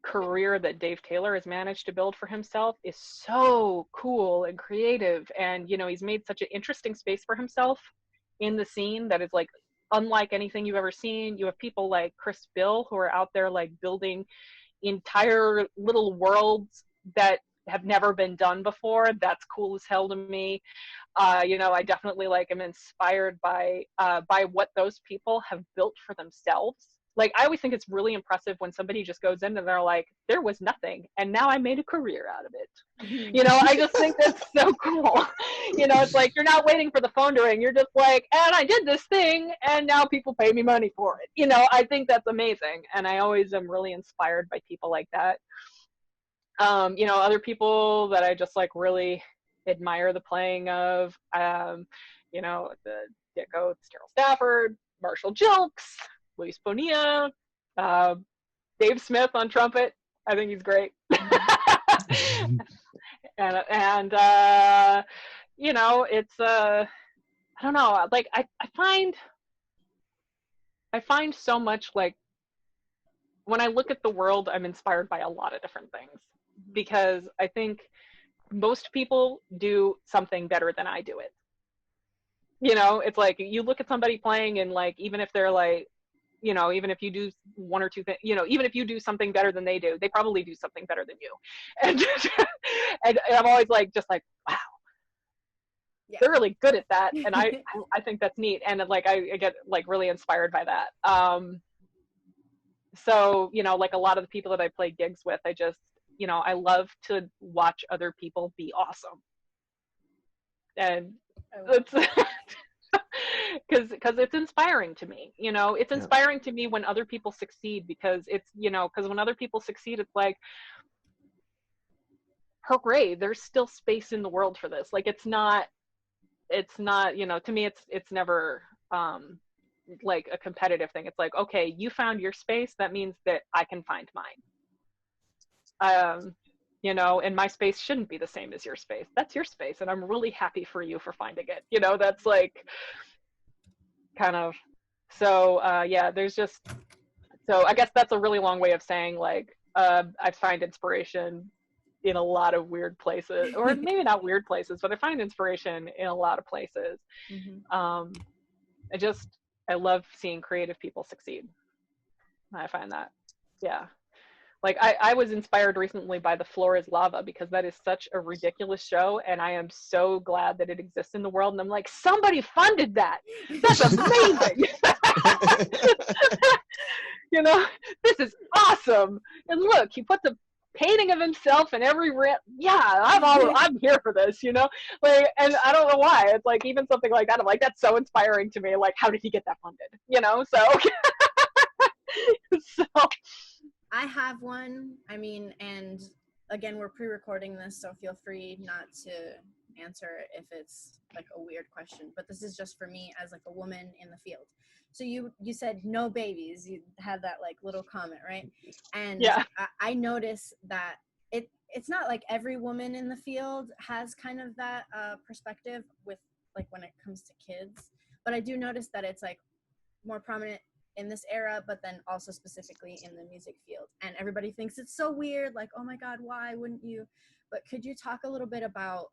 career that Dave Taylor has managed to build for himself is so cool and creative. And, you know, he's made such an interesting space for himself in the scene that is like unlike anything you've ever seen. You have people like Chris Bill who are out there like building entire little worlds that have never been done before. That's cool as hell to me. You know, I definitely like am inspired by what those people have built for themselves. Like, I always think it's really impressive when somebody just goes in and they're like, there was nothing, and now I made a career out of it. You know, I just think that's so cool. You know, it's like, you're not waiting for the phone to ring. You're just like, and I did this thing, and now people pay me money for it. You know, I think that's amazing. And I always am really inspired by people like that. You know, other people that I just like really admire the playing of, you know, the Dick Oates, Terrell Stafford, Marshall Jilks, Luis Bonilla, Dave Smith on trumpet. I think he's great. and you know, it's I don't know, like I find so much, like, when I look at the world, I'm inspired by a lot of different things, because I think most people do something better than I do it. You know, it's like you look at somebody playing, and like, even if they're like, you know, even if you do one or two things, you know, even if you do something better than they do, they probably do something better than you. And and I'm always like, just like, wow, yeah, they're really good at that. And I think that's neat. And like, I get like really inspired by that. So, you know, like a lot of the people that I play gigs with, I just, you know, I love to watch other people be awesome. And it's because it's inspiring to me, you know, it's inspiring to me when other people succeed, because it's, you know, because when other people succeed, it's like, hooray, there's still space in the world for this. Like, it's not, you know, to me, it's never like a competitive thing. It's like, okay, you found your space, that means that I can find mine. You know, and my space shouldn't be the same as your space. That's your space, and I'm really happy for you for finding it. You know, that's like kind of, so yeah, there's just, so I guess that's a really long way of saying, like, I find inspiration in a lot of weird places, or maybe not weird places, but I find inspiration in a lot of places. I love seeing creative people succeed. I find that, yeah. Like, I was inspired recently by The Floor is Lava, because that is such a ridiculous show, and I am so glad that it exists in the world. And I'm like, somebody funded that. That's amazing. You know, this is awesome. And look, he puts a painting of himself in every yeah, I'm here for this, you know? Like, and I don't know why. It's like, even something like that, I'm like, that's so inspiring to me. Like, how did he get that funded? You know, so so I have one. I mean, and again, we're pre-recording this, so feel free not to answer if it's like a weird question, but this is just for me as like a woman in the field. So you said no babies. You had that like little comment, right? And yeah, I notice that it's not like every woman in the field has kind of that perspective with, like, when it comes to kids, but I do notice that it's like more prominent in this era, but then also specifically in the music field. And everybody thinks it's so weird, like, oh my God, why wouldn't you? But could you talk a little bit about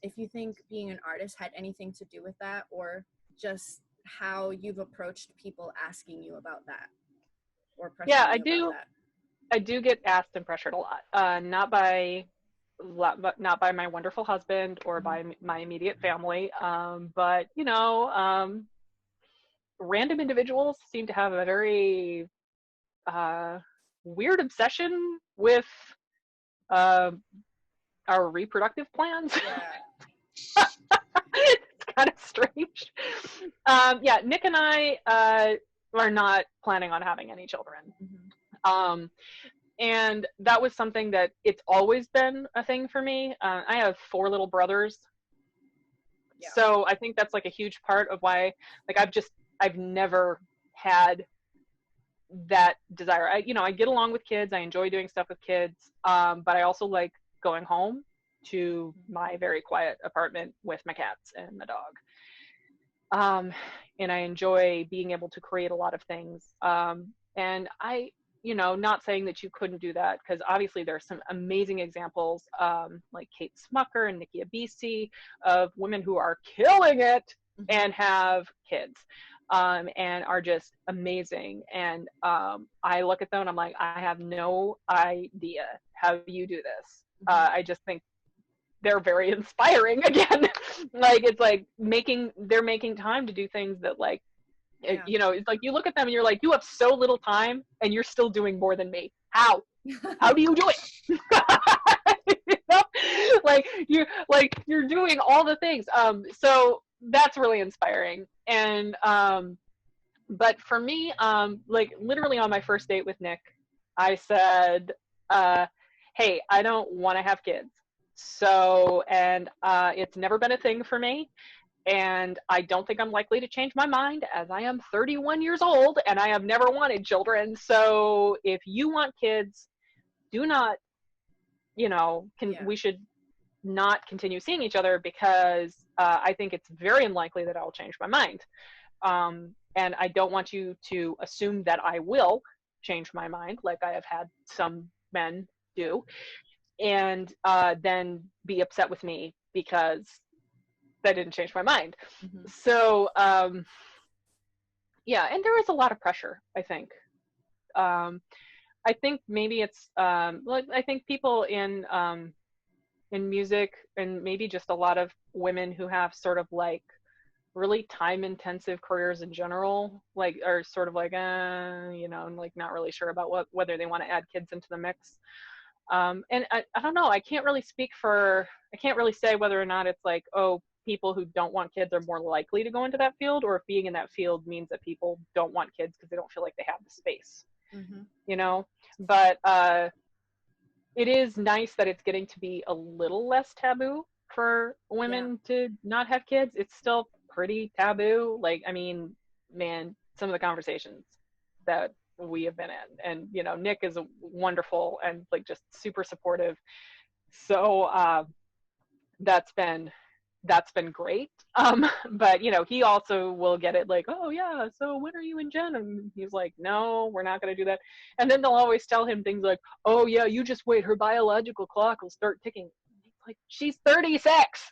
if you think being an artist had anything to do with that, or just how you've approached people asking you about that? Or yeah, I do. I do get asked and pressured a lot, not by my wonderful husband or by my immediate family, but, you know, random individuals seem to have a very weird obsession with our reproductive plans. Yeah. It's kind of strange. Yeah, Nick and I are not planning on having any children. Mm-hmm. And that was something that it's always been a thing for me. I have 4 little brothers. Yeah. So I think that's like a huge part of why, like, I've never had that desire. I get along with kids. I enjoy doing stuff with kids. But I also like going home to my very quiet apartment with my cats and my dog. And I enjoy being able to create a lot of things. And not saying that you couldn't do that, because obviously there's some amazing examples, like Kate Smucker and Nikki Abisi, of women who are killing it and have kids, and are just amazing. And I look at them and I'm like, I have no idea how you do this. I just think they're very inspiring again. Like, it's like they're making time to do things that, like, Yeah. it's like you look at them and you're like, you have so little time and you're still doing more than me. How do you do it? You're doing all the things. So that's really inspiring. And but for me, like, literally on my first date with Nick, I said, hey, I don't want to have kids. So, and it's never been a thing for me. And I don't think I'm likely to change my mind, as I am 31 years old and I have never wanted children. So if you want kids, do not, we should not continue seeing each other, because I think it's very unlikely that I'll change my mind. And I don't want you to assume that I will change my mind, like I have had some men do, and then be upset with me because that didn't change my mind. So yeah, and there is a lot of pressure, I think. I think maybe it's I think people in music, and maybe just a lot of women who have sort of like really time intensive careers in general, like, are sort of like like not really sure about whether they want to add kids into the mix. And I don't know, I can't really say whether or not it's like, oh, people who don't want kids are more likely to go into that field, or if being in that field means that people don't want kids because they don't feel like they have the space. But it is nice that it's getting to be a little less taboo for women to not have kids. It's still pretty taboo. Like, I mean, man, some of the conversations that we have been in, and Nick is wonderful and like just super supportive. So that's been great. But he also will get it like, oh yeah, so when are you and Jen? And he's like, no, we're not going to do that. And then they'll always tell him things like, oh yeah, you just wait, her biological clock will start ticking. Like, she's 36.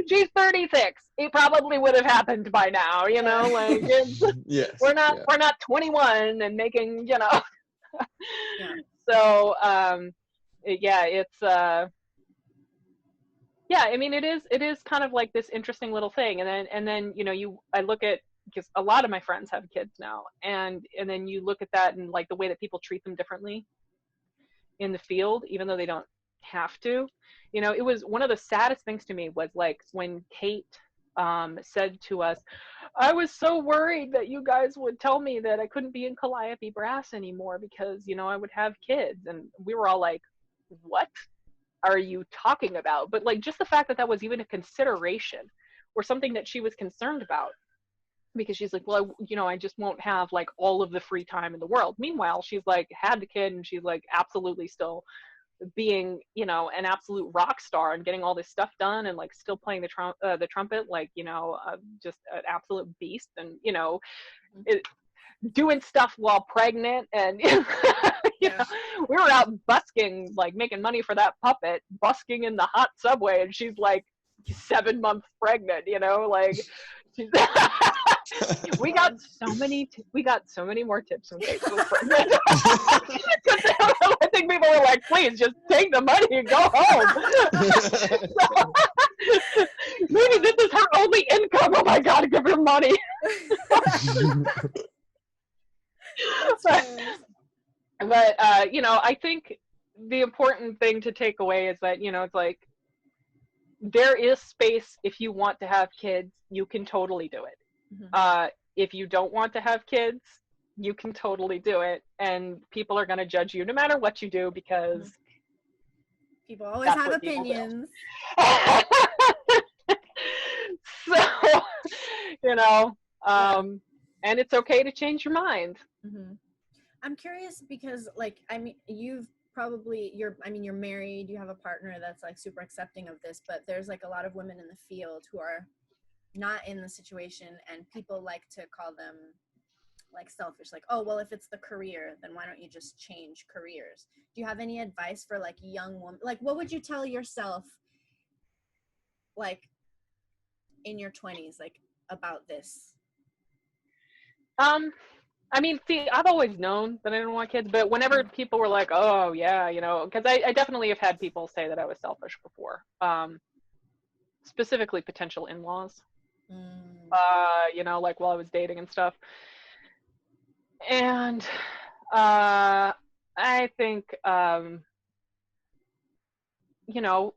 She's 36. It probably would have happened by now, like, yes, we're not 21 and making, So it's I mean, it is kind of like this interesting little thing. And then I look at, because a lot of my friends have kids now, and then you look at that and like the way that people treat them differently in the field, even though they don't have to. It was one of the saddest things to me was like when Kate said to us, I was so worried that you guys would tell me that I couldn't be in Calliope Brass anymore because I would have kids. And we were all like, what are you talking about? But like, just the fact that was even a consideration or something that she was concerned about, because she's like, well, I just won't have like all of the free time in the world. Meanwhile, she's like had the kid and she's like absolutely still being, an absolute rock star and getting all this stuff done and like still playing the trumpet, like, just an absolute beast, and, doing stuff while pregnant. And we were out busking, like making money for that puppet, busking in the hot subway, and she's like 7 months pregnant, like she's we got so many more tips from Kate was pregnant. I think people were like, please just take the money and go home. Maybe this is her only income. Oh my God, give her money. But I think the important thing to take away is that, it's like, there is space. If you want to have kids, you can totally do it. if you don't want to have kids, you can totally do it, and people are going to judge you no matter what you do, because people always that's have what people do. opinions. So, you know, and it's okay to change your mind. Mm-hmm. I'm curious because, like, I mean, you're married, you have a partner that's like super accepting of this, but there's like a lot of women in the field who are not in the situation, and people like to call them like selfish, like, oh, well, if it's the career, then why don't you just change careers? Do you have any advice for like young woman? Like, what would you tell yourself, like, in your 20s, like, about this? I mean, see, I've always known that I didn't want kids, but whenever people were like, oh, yeah, you know, because I definitely have had people say that I was selfish before, specifically potential in-laws, you know, like while I was dating and stuff. And I think, you know,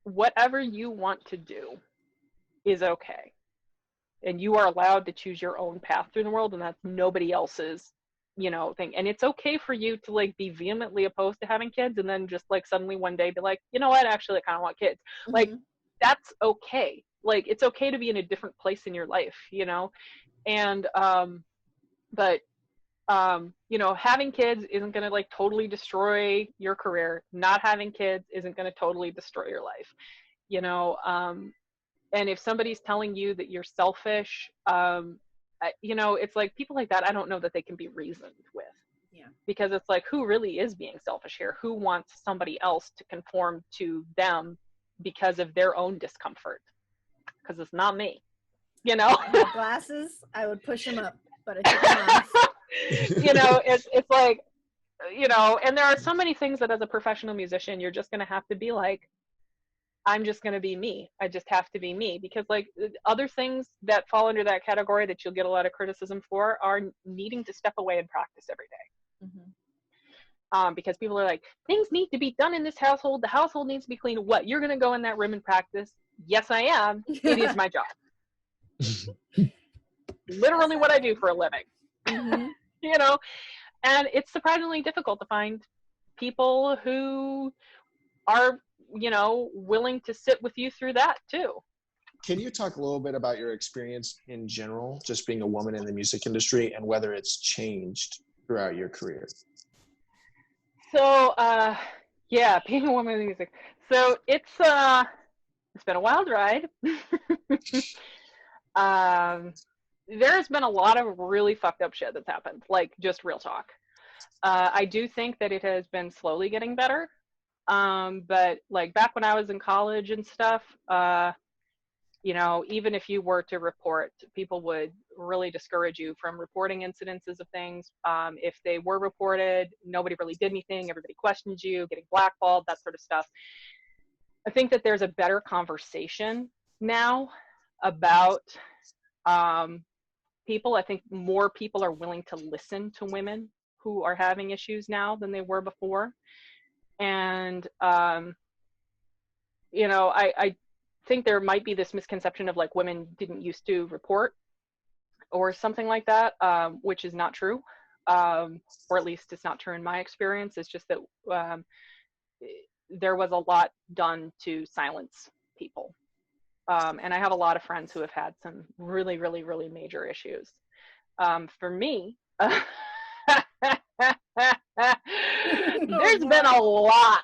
whatever you want to do is okay. And you are allowed to choose your own path through the world, and that's nobody else's, you know, thing. And it's okay for you to like be vehemently opposed to having kids, and then just like suddenly one day be like, you know what, actually I kind of want kids. Mm-hmm. Like, that's okay. Like, it's okay to be in a different place in your life, you know. And but you know, having kids isn't going to like totally destroy your career. Not having kids isn't going to totally destroy your life, you know. And if somebody's telling you that you're selfish, you know, it's like people like that, I don't know that they can be reasoned with. Yeah. Because it's like, who really is being selfish here? Who wants somebody else to conform to them because of their own discomfort? Because it's not me, you know? I had glasses, I would push them up, but I took them off. You know, it's like, you know, and there are so many things that as a professional musician, you're just going to have to be like, I'm just going to be me. I just have to be me, because like other things that fall under that category that you'll get a lot of criticism for are needing to step away and practice every day. Mm-hmm. Because people are like, things need to be done in this household. The household needs to be clean. What? You're going to go in that room and practice? Yes, I am. It is my job. Literally what I do for a living. Mm-hmm. You know, and it's surprisingly difficult to find people who are, you know, willing to sit with you through that too. Can you talk a little bit about your experience in general, just being a woman in the music industry, and whether it's changed throughout your career? So, yeah, being a woman in the music. So it's been a wild ride. There's been a lot of really fucked up shit that's happened, like just real talk. I do think that it has been slowly getting better. But like back when I was in college and stuff, you know, even if you were to report, people would really discourage you from reporting incidences of things. If they were reported, nobody really did anything. Everybody questioned you, getting blackballed, that sort of stuff. I think that there's a better conversation now about people. I think more people are willing to listen to women who are having issues now than they were before. And, you know, I think there might be this misconception of like women didn't used to report or something like that, which is not true. Or at least it's not true in my experience. It's just that there was a lot done to silence people. And I have a lot of friends who have had some really, really, really major issues. For me, there's been a lot.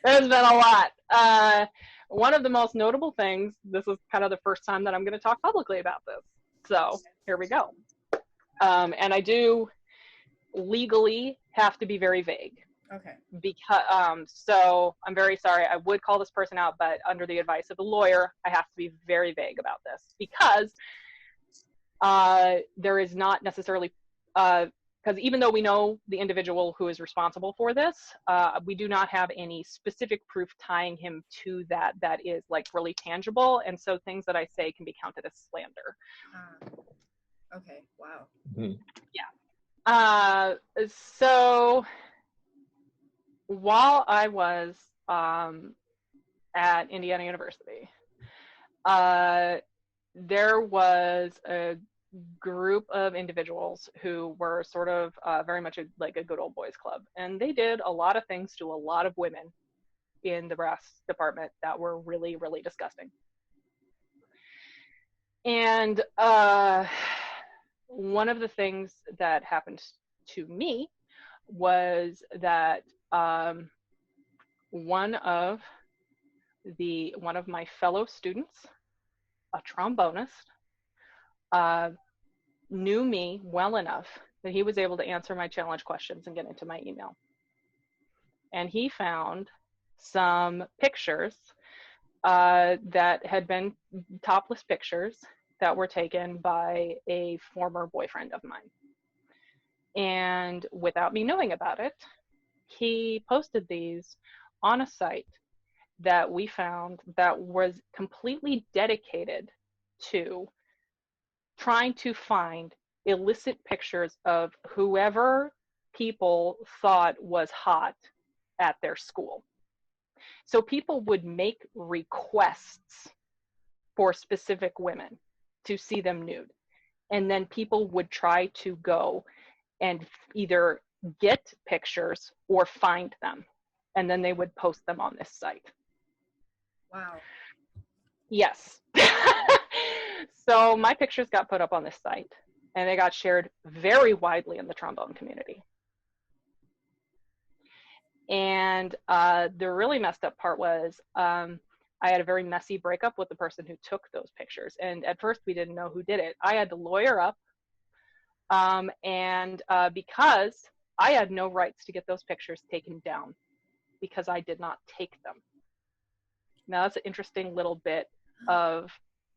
There's been a lot. One of the most notable things, this is kind of the first time that I'm going to talk publicly about this. So here we go. And I do legally have to be very vague. Okay. Because so I'm very sorry. I would call this person out, but under the advice of a lawyer, I have to be very vague about this, because there is not necessarily because even though we know the individual who is responsible for this, we do not have any specific proof tying him to that is like really tangible, and so things that I say can be counted as slander. Okay. Wow. Mm-hmm. Yeah. So while I was at Indiana University, there was a group of individuals who were sort of very much like a good old boys club, and they did a lot of things to a lot of women in the brass department that were really, really disgusting. And one of the things that happened to me was that one of my fellow students, a trombonist, knew me well enough that he was able to answer my challenge questions and get into my email. And he found some pictures that had been topless pictures that were taken by a former boyfriend of mine. And without me knowing about it, he posted these on a site that we found that was completely dedicated to trying to find illicit pictures of whoever people thought was hot at their school. So people would make requests for specific women to see them nude. And then people would try to go and either get pictures or find them. And then they would post them on this site. Wow. Yes. So my pictures got put up on this site, and they got shared very widely in the trombone community. And the really messed up part was I had a very messy breakup with the person who took those pictures. And at first we didn't know who did it. I had to lawyer up. And because I had no rights to get those pictures taken down because I did not take them. Now that's an interesting little bit of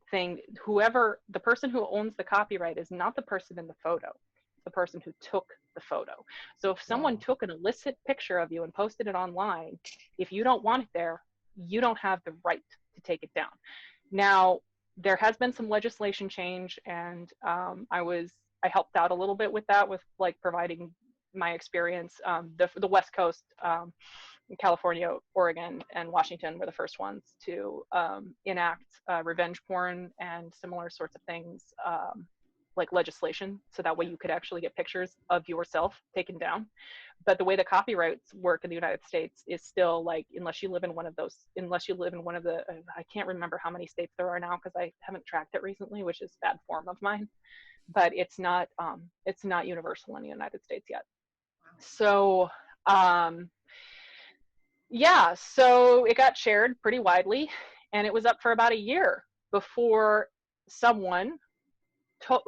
thing. The person who owns the copyright is not the person in the photo, the person who took the photo. So if someone took an illicit picture of you and posted it online, if you don't want it there, you don't have the right to take it down. Now, there has been some legislation change, and I helped out a little bit with that, with like providing my experience. The West Coast, California, Oregon, and Washington were the first ones to enact revenge porn and similar sorts of things, like legislation, so that way you could actually get pictures of yourself taken down. But the way the copyrights work in the United States is still like, unless you live in one of the, I can't remember how many states there are now because I haven't tracked it recently, which is bad form of mine, but it's not universal in the United States yet. So yeah, so it got shared pretty widely, and it was up for about a year before someone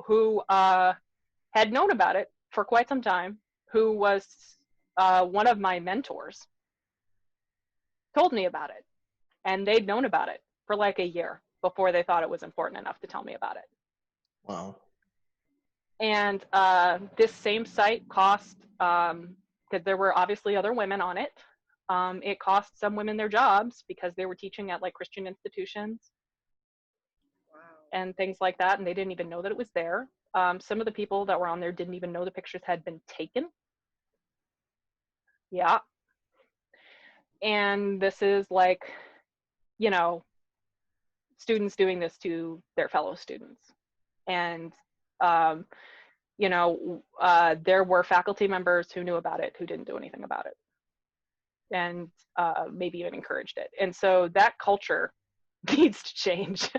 who had known about it for quite some time, who was one of my mentors, told me about it. And they'd known about it for like a year before they thought it was important enough to tell me about it. Wow. And this same site cost, because there were obviously other women on it, it cost some women their jobs because they were teaching at like Christian institutions. Wow. And things like that, and they didn't even know that it was there. Some of the people that were on there didn't even know the pictures had been taken. Yeah. And this is like, you know, students doing this to their fellow students. And, you know, there were faculty members who knew about it who didn't do anything about it, and maybe even encouraged it. And so that culture needs to change.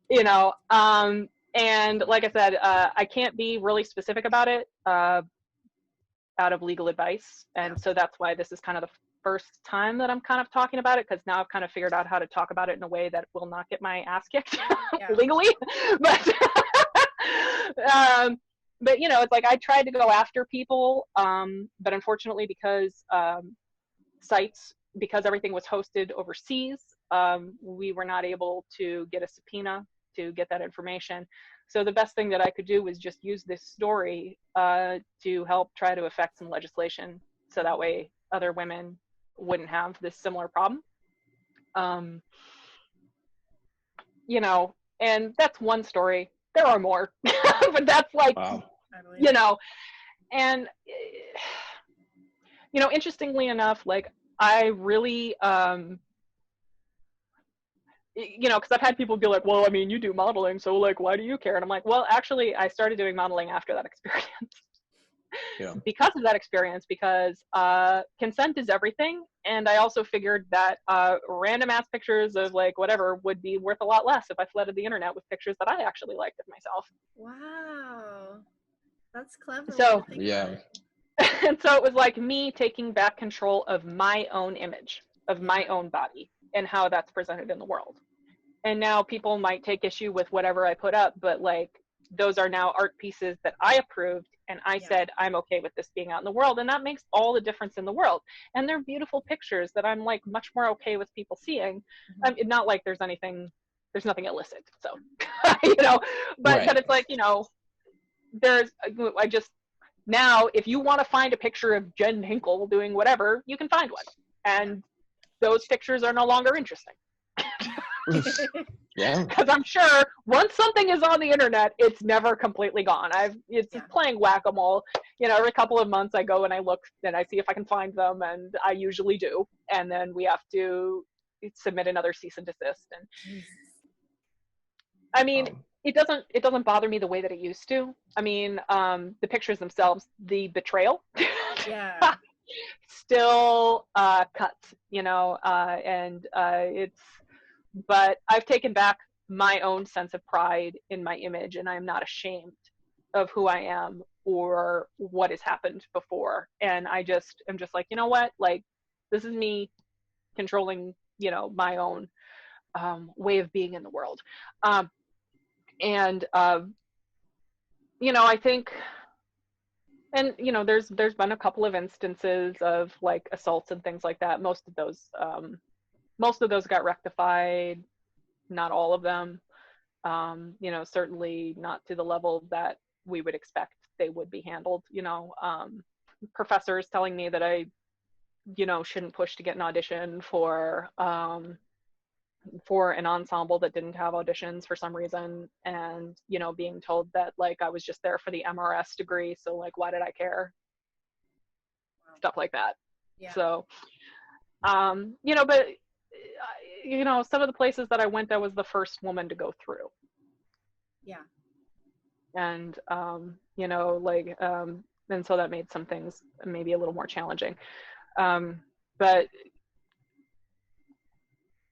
You know, and like I said, I can't be really specific about it out of legal advice. And so that's why this is kind of the first time that I'm kind of talking about it, because now I've kind of figured out how to talk about it in a way that will not get my ass kicked legally. But, but, you know, it's like I tried to go after people, but unfortunately because because everything was hosted overseas, we were not able to get a subpoena to get that information. So the best thing that I could do was just use this story to help try to affect some legislation, so that way other women wouldn't have this similar problem. You know, and that's one story. There are more, but that's like, you know, and, you know, interestingly enough, like I really, you know, because I've had people be like, well, I mean, you do modeling, so like, why do you care? And I'm like, well, actually, I started doing modeling after that experience. Yeah. Because of that experience, because consent is everything. And I also figured that random ass pictures of like whatever would be worth a lot less if I flooded the internet with pictures that I actually liked of myself. Wow. That's clever. So, way to think Yeah. about it. and so it was like me taking back control of my own image, of my own body, and how that's presented in the world. And now people might take issue with whatever I put up, but like those are now art pieces that I approved, and I said I'm okay with this being out in the world, and that makes all the difference in the world. And they're beautiful pictures that I'm like much more okay with people seeing. Not like there's nothing illicit, so you know, but Right. it's like, you know, I just now if you want to find a picture of Jen Hinkle doing whatever, you can find one, and those pictures are no longer interesting. Yeah. Because I'm sure once something is on the internet, it's never completely gone. It's playing whack-a-mole. You know, every couple of months I go and I look and I see if I can find them, and I usually do. And then we have to submit another cease and desist. And I mean, it doesn't bother me the way that it used to. I mean, the pictures themselves, the betrayal, still cuts. You know, and it's. But I've taken back my own sense of pride in my image, and I'm not ashamed of who I am or what has happened before. And I'm just like, you know what? Like, this is me controlling, you know, my own way of being in the world. And you know, I think, and you know, there's been a couple of instances of like assaults and things like that. Most of those got rectified, not all of them. You know, certainly not to the level that we would expect they would be handled. You know, professors telling me that I, you know, shouldn't push to get an audition for an ensemble that didn't have auditions for some reason, and you know, being told that like I was just there for the MRS degree, so like why did I care? Stuff like that. So, you know, but you know, some of the places that I went, I was the first woman to go through. And you know, like and so that made some things maybe a little more challenging. But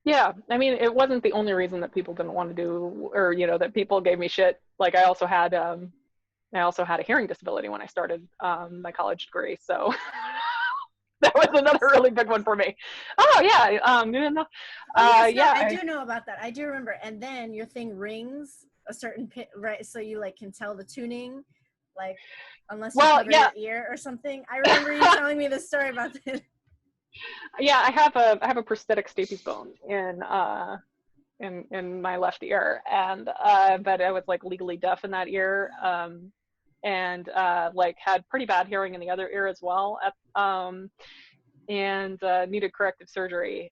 yeah, I mean, it wasn't the only reason that people didn't want to do, or you know, that people gave me shit. Like I also had a hearing disability when I started my college degree, so that was another really big one for me. Oh yeah, you didn't know? I do know about that. I do remember. And then your thing rings a certain pitch, right? So you like can tell the tuning, like unless you cover your ear or something. I remember you telling me this story about this. Yeah, I have a prosthetic stapes bone in my left ear, and but I was like legally deaf in that ear, and like had pretty bad hearing in the other ear as well, and needed corrective surgery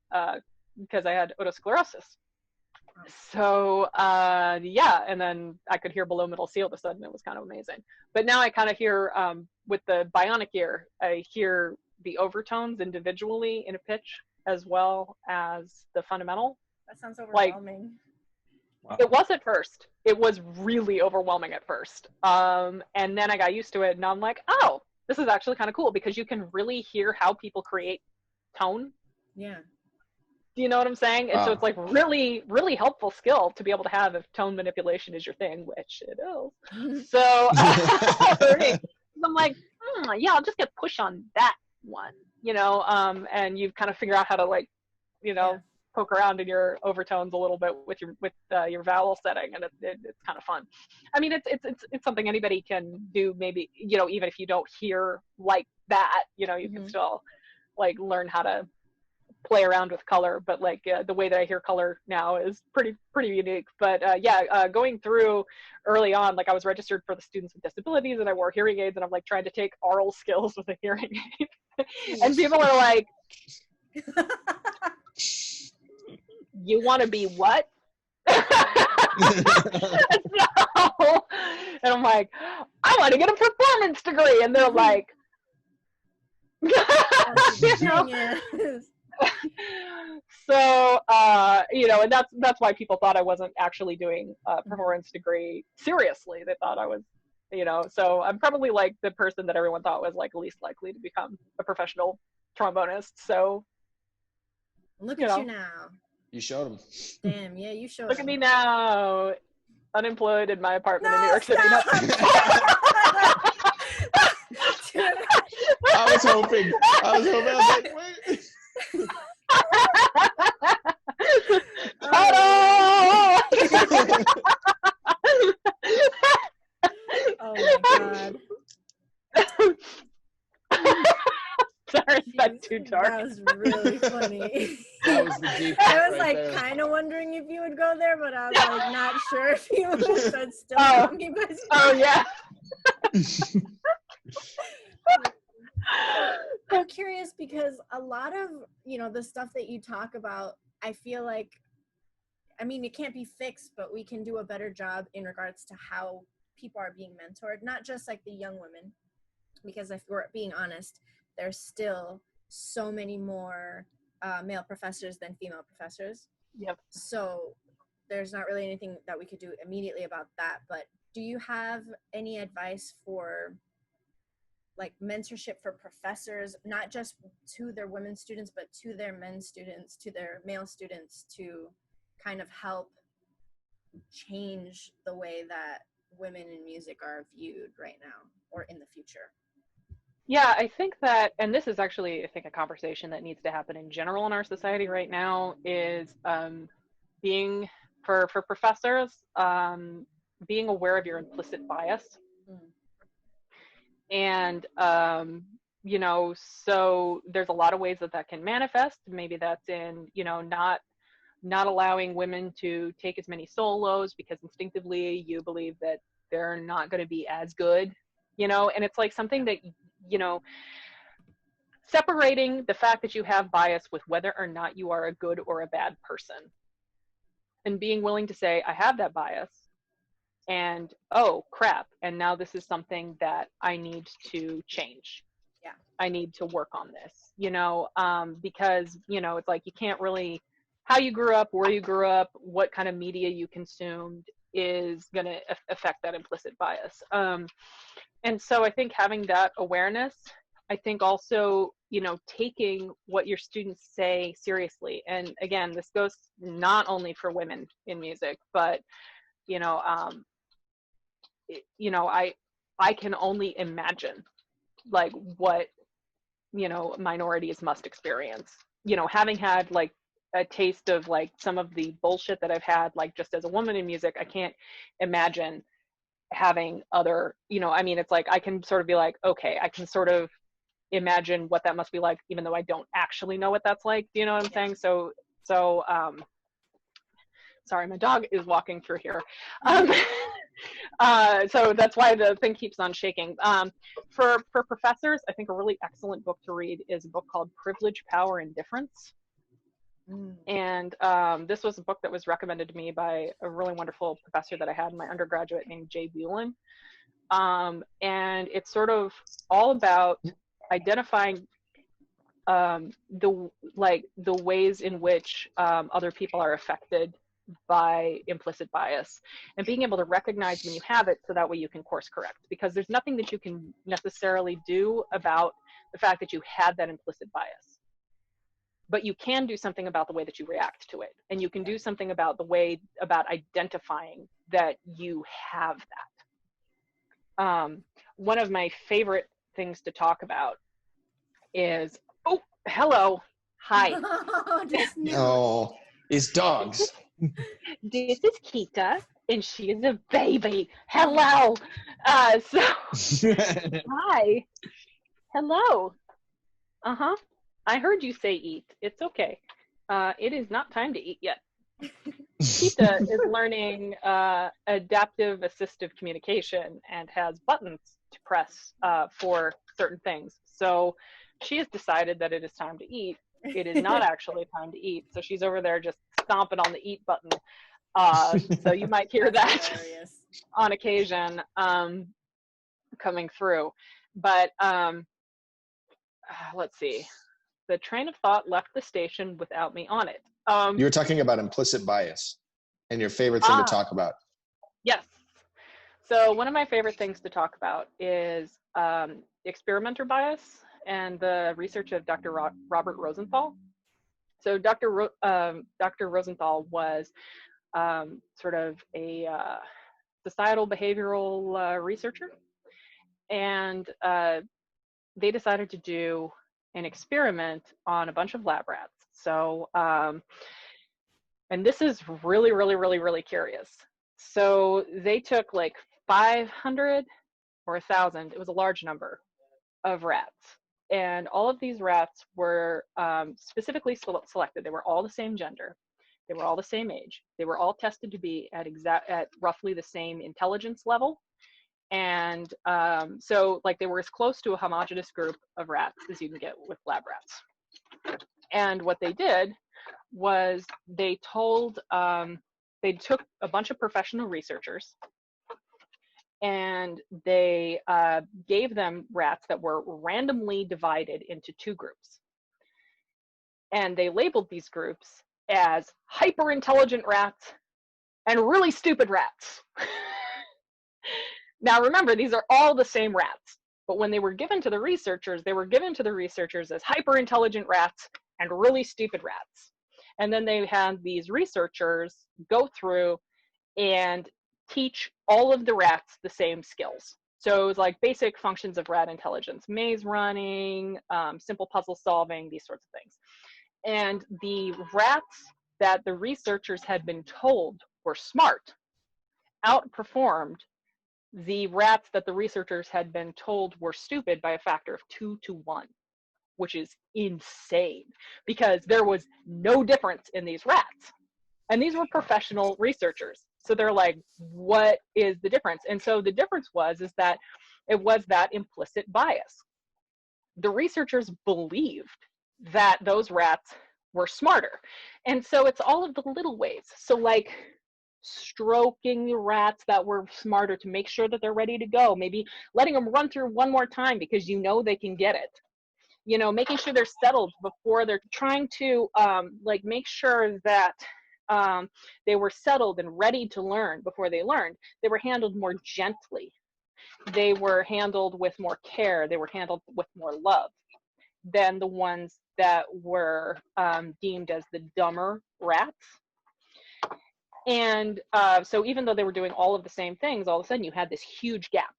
because I had otosclerosis. So yeah, and then I could hear below middle C all of a sudden. It was kind of amazing. But now I kind of hear with the bionic ear, I hear the overtones individually in a pitch as well as the fundamental. That sounds overwhelming. Like, it was at first. It was really overwhelming at first. And then I got used to it, and now I'm like, oh, this is actually kind of cool because you can really hear how people create tone. Yeah. Do you know what I'm saying? And so it's like really, really helpful skill to be able to have if tone manipulation is your thing, which it is. So I'm like, yeah, I'll just get push on that one, you know, and you kind of figure out how to like, you know, poke around in your overtones a little bit with your vowel setting, and it's kind of fun. I mean, it's something anybody can do. Maybe, you know, even if you don't hear like that, you know, you can still like learn how to play around with color. But like the way that I hear color now is pretty unique. But going through early on, like I was registered for the Students with Disabilities, and I wore hearing aids, and I'm like trying to take oral skills with a hearing aid, and people are like, you want to be what? And I'm like, I want to get a performance degree, and they're like, you know? So, and that's why people thought I wasn't actually doing a performance degree seriously. They thought I was, so I'm probably like the person that everyone thought was like least likely to become a professional trombonist. So Look at you now. You showed them. Damn, yeah, you showed look at them. me now, unemployed in my apartment in New No, York City. stop! I was hoping. I was like, wait. Oh my god. Sorry, that's too dark. That was really funny. That was the deep I cut was right like there. kind of wondering if you would go there, but I was like not sure if you would, so it still Oh. took me by surprise. Oh yeah. I'm curious because a lot of, the stuff that you talk about, I feel like, I mean, it can't be fixed, but we can do a better job in regards to how people are being mentored, not just like the young women, because if we're being honest, there's still so many more male professors than female professors. Yep. So there's not really anything that we could do immediately about that. But do you have any advice for like mentorship for professors, not just to their women students, but to their men students, to their male students, to kind of help change the way that women in music are viewed right now or in the future? Yeah, I think that, and this is actually, I think, a conversation that needs to happen in general in our society right now, is being, for professors, being aware of your implicit bias. And, so there's a lot of ways that can manifest. Maybe that's in, not allowing women to take as many solos because instinctively you believe that they're not going to be as good, and it's like something that, separating the fact that you have bias with whether or not you are a good or a bad person, and being willing to say, I have that bias, and oh crap, and now this is something that I need to change. Yeah. I need to work on this, because, it's like you can't really, how you grew up, where you grew up, what kind of media you consumed is going to affect that implicit bias. And so I think having that awareness, I think also, taking what your students say seriously. And again, this goes not only for women in music, but, I can only imagine like what, minorities must experience, having had like a taste of like some of the bullshit that I've had, like just as a woman in music, I can't imagine having other, it's like, I can sort of be like, okay, I can sort of imagine what that must be like, even though I don't actually know what that's like. Do you know what I'm saying? So, sorry, my dog is walking through here. So that's why the thing keeps on shaking. For professors, I think a really excellent book to read is a book called Privilege, Power, and Difference. And this was a book that was recommended to me by a really wonderful professor that I had in my undergraduate named Jay Bulin. And it's sort of all about identifying the ways in which other people are affected by implicit bias, and being able to recognize when you have it so that way you can course correct, because there's nothing that you can necessarily do about the fact that you had that implicit bias, but you can do something about the way that you react to it, and you can do something about about identifying that you have that. One of my favorite things to talk about is, oh, hello, hi. Oh, it's dogs. This is Kita, and she is a baby. Hello. Hi. Hello. I heard you say eat. It's okay. It is not time to eat yet. Kita is learning adaptive assistive communication and has buttons to press for certain things. So she has decided that it is time to eat. It is not actually time to eat. So she's over there just stomping on the eat button. So you might hear that on occasion coming through. But let's see. the train of thought left the station without me on it. You were talking about implicit bias and your favorite thing to talk about. Yes. So one of my favorite things to talk about is experimenter bias and the research of Dr. Robert Rosenthal. So Dr. Rosenthal was sort of a societal behavioral researcher, and they decided to do an experiment on a bunch of lab rats. So, and this is really, really, really, really curious. So they took like 500 or 1,000, it was a large number of rats. And all of these rats were specifically selected. They were all the same gender. They were all the same age. They were all tested to be at roughly the same intelligence level. And so like they were as close to a homogeneous group of rats as you can get with lab rats. And what they did was they took a bunch of professional researchers and they gave them rats that were randomly divided into two groups. And they labeled these groups as hyper intelligent rats and really stupid rats. Now remember, these are all the same rats, but when they were given to the researchers, they were given to the researchers as hyper intelligent rats and really stupid rats. And then they had these researchers go through and teach all of the rats the same skills. So it was like basic functions of rat intelligence, maze running, simple puzzle solving, these sorts of things. And the rats that the researchers had been told were smart outperformed the rats that the researchers had been told were stupid by a factor of 2 to 1, which is insane because there was no difference in these rats. And these were professional researchers. So they're like, what is the difference? And so the difference is that it was that implicit bias. The researchers believed that those rats were smarter. And so it's all of the little ways. So like stroking the rats that were smarter to make sure that they're ready to go, maybe letting them run through one more time because you know they can get it. You know, making sure they're settled before they're trying to like make sure that they were settled and ready to learn before they learned. They were handled more gently. They were handled with more care. They were handled with more love than the ones that were deemed as the dumber rats. And so even though they were doing all of the same things, all of a sudden you had this huge gap.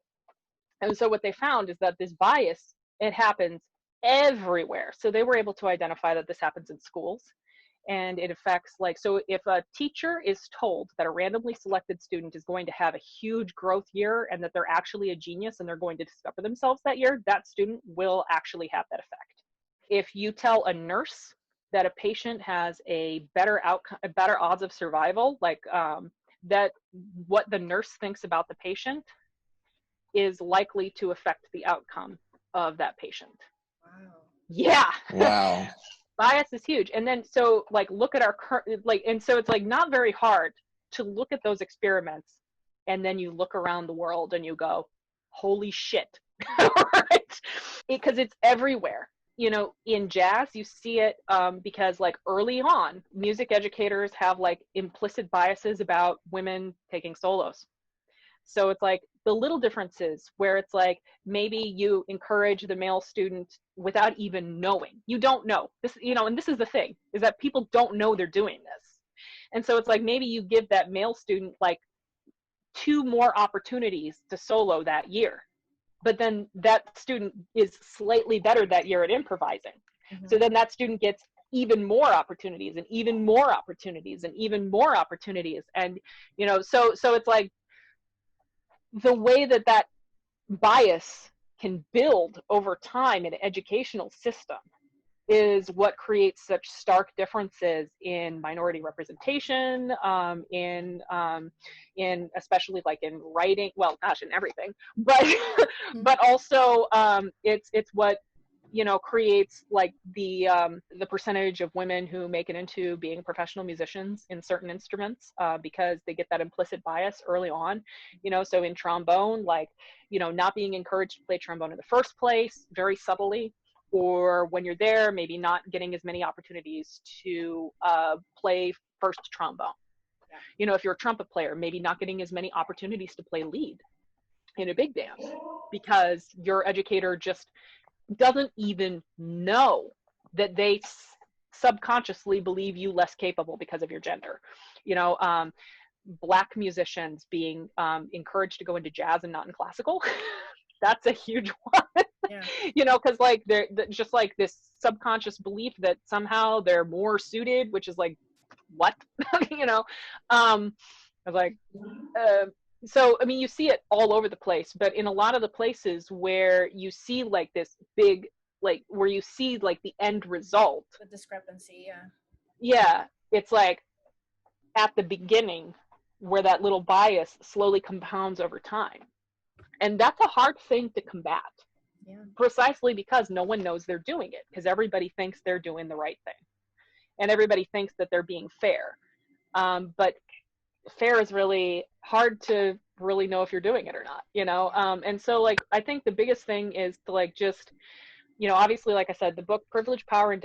And so what they found is that this bias, it happens everywhere. So they were able to identify that this happens in schools. And it affects, like, so if a teacher is told that a randomly selected student is going to have a huge growth year and that they're actually a genius and they're going to discover themselves that year, that student will actually have that effect. If you tell a nurse that a patient has a better outcome, better odds of survival, like that what the nurse thinks about the patient is likely to affect the outcome of that patient. Wow. Yeah. Wow. Bias is huge. And then, so like, look at our current, like, and so it's like not very hard to look at those experiments and then you look around the world and you go, holy shit, right? Because it's everywhere. You know, in jazz, you see it because like early on, music educators have like implicit biases about women taking solos. So it's like the little differences where it's like maybe you encourage the male student without even knowing. You don't know this, you know, and this is the thing, is that people don't know they're doing this. And so it's like maybe you give that male student like 2 more opportunities to solo that year, but then that student is slightly better that year at improvising. Mm-hmm. So then that student gets even more opportunities and even more opportunities and even more opportunities. And, you know, so it's like, the way that that bias can build over time in an educational system is what creates such stark differences in minority representation, in especially like in writing, well, gosh, in everything, but but also it's what, you know, creates like the percentage of women who make it into being professional musicians in certain instruments because they get that implicit bias early on, you know. So in trombone, like, you know, not being encouraged to play trombone in the first place, very subtly, or when you're there, maybe not getting as many opportunities to play first trombone. You know, if you're a trumpet player, maybe not getting as many opportunities to play lead in a big band because your educator just doesn't even know that they subconsciously believe you less capable because of your gender. You know, Black musicians being encouraged to go into jazz and not in classical. That's a huge one. Yeah. You know, because like they're just like this subconscious belief that somehow they're more suited, which is like, what? You know, I was like, so I mean, you see it all over the place, but in a lot of the places where you see like this big, like where you see like the end result, The discrepancy, yeah. yeah, it's like at the beginning where that little bias slowly compounds over time. And that's a hard thing to combat. Yeah. Precisely because no one knows they're doing it, because everybody thinks they're doing the right thing. And everybody thinks that they're being fair. But fair is really hard to really know if you're doing it or not, you know? And so like, I think the biggest thing is to like just, you know, obviously, like I said, the book Privilege, Power, and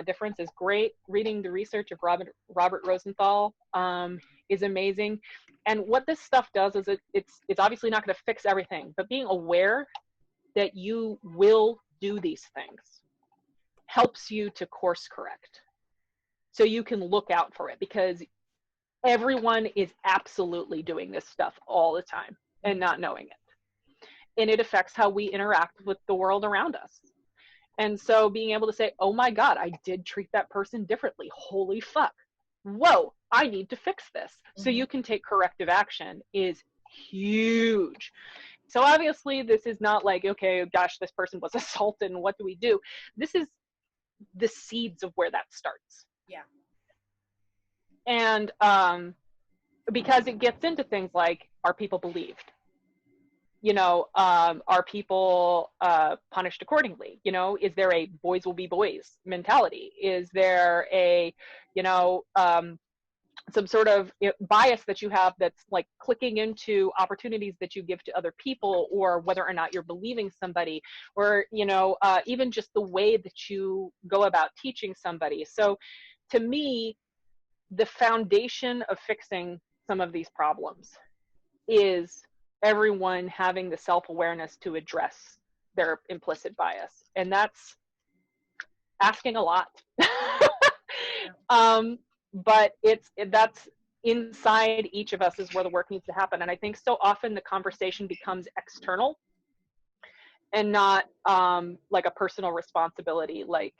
Difference is great. Reading the research of Robert Rosenthal is amazing. And what this stuff does is it's obviously not going to fix everything, but being aware that you will do these things helps you to course correct. So you can look out for it, because everyone is absolutely doing this stuff all the time and not knowing it. And it affects how we interact with the world around us. And so being able to say, oh my God, I did treat that person differently. Holy fuck. Whoa, I need to fix this. So you can take corrective action is huge. So obviously this is not like, okay, gosh, this person was assaulted and what do we do? This is the seeds of where that starts. Yeah. And because it gets into things like, are people believed? You know, are people punished accordingly? You know, is there a boys will be boys mentality? Is there a, you know, some sort of bias that you have that's like clicking into opportunities that you give to other people, or whether or not you're believing somebody, or, you know, even just the way that you go about teaching somebody. So to me, the foundation of fixing some of these problems is everyone having the self-awareness to address their implicit bias. And that's asking a lot. But that's inside each of us is where the work needs to happen. And I think so often the conversation becomes external and not like a personal responsibility, like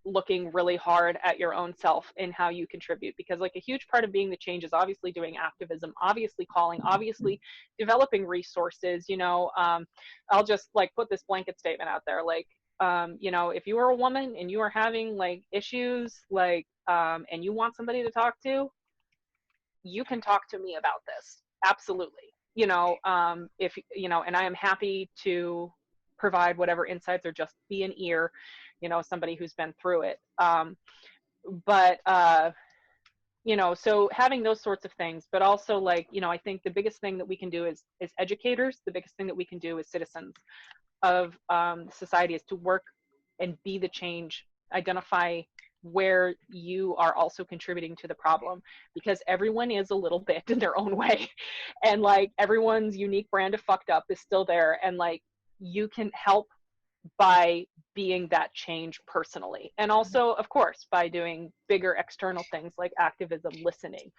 looking really hard at your own self and how you contribute. Because like a huge part of being the change is obviously doing activism, obviously calling, obviously developing resources. You know, I'll just like put this blanket statement out there, like, you know, if you are a woman and you are having like issues, like, and you want somebody to talk to, you can talk to me about this. Absolutely. You know, if, you know, and I am happy to provide whatever insights or just be an ear, you know, somebody who's been through it. But, you know, so having those sorts of things, but also like, you know, I think the biggest thing that we can do is educators. The biggest thing that we can do as citizens of society is to work and be the change, identify where you are also contributing to the problem, because everyone is a little bit in their own way, and like everyone's unique brand of fucked up is still there, and like you can help by being that change personally, and also of course by doing bigger external things like activism, listening,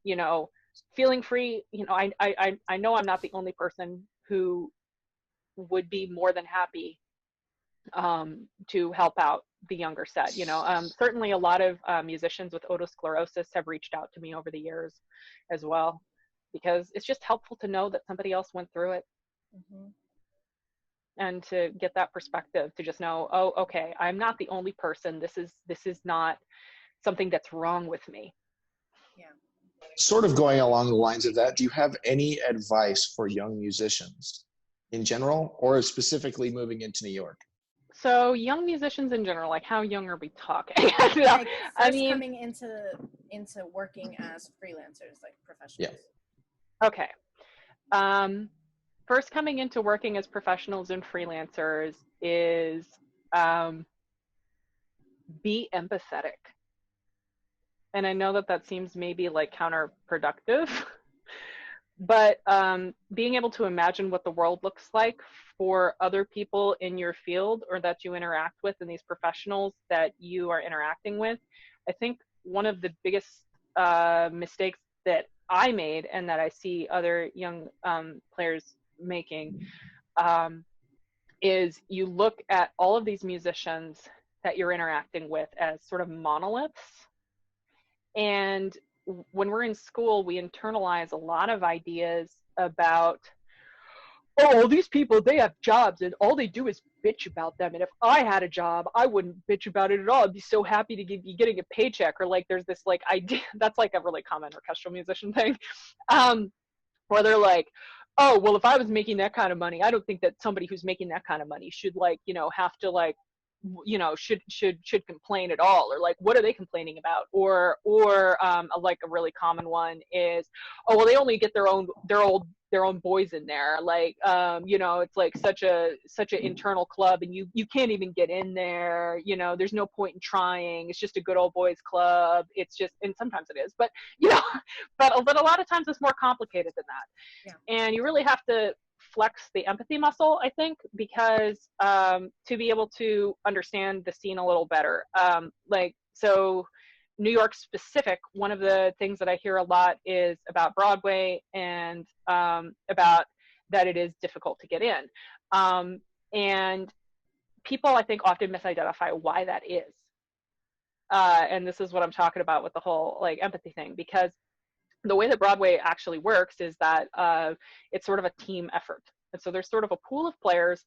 you know, feeling free. You know, I know I'm not the only person who would be more than happy to help out the younger set. You know, certainly a lot of musicians with otosclerosis have reached out to me over the years as well, because it's just helpful to know that somebody else went through it. And to get that perspective, to just know, oh, okay, I'm not the only person. This is not something that's wrong with me. Yeah. Sort of going along the lines of that, do you have any advice for young musicians in general, or specifically moving into New York? So young musicians in general, like how young are we talking? Like I first mean, coming into working as freelancers, like professionals. okay. first coming into working as professionals and freelancers is be empathetic. And I know that that seems maybe like counterproductive, but being able to imagine what the world looks like for other people in your field or that you interact with, and these professionals that you are interacting with, I think one of the biggest mistakes that I made and that I see other young players making is you look at all of these musicians that you're interacting with as sort of monoliths. And when we're in school, we internalize a lot of ideas about, oh, these people, they have jobs and all they do is bitch about them. And if I had a job, I wouldn't bitch about it at all. I'd be so happy to be getting a paycheck. Or like there's this like idea, that's like a really common orchestral musician thing, where they're like, oh, well, if I was making that kind of money, I don't think that somebody who's making that kind of money should like, you know, have to like, you know, should complain at all, or like what are they complaining about, or like a really common one is, oh, well, they only get their own boys in there, like you know, it's like such an internal club and you can't even get in there, you know, there's no point in trying, it's just a good old boys club, it's just, and sometimes it is, but you know, but a lot of times it's more complicated than that. Yeah. And you really have to flex the empathy muscle, I think, because to be able to understand the scene a little better. Like, so New York specific, one of the things that I hear a lot is about Broadway and about that it is difficult to get in. And people, I think, often misidentify why that is. And this is what I'm talking about with the whole like empathy thing, because the way that Broadway actually works is that it's sort of a team effort. And so there's sort of a pool of players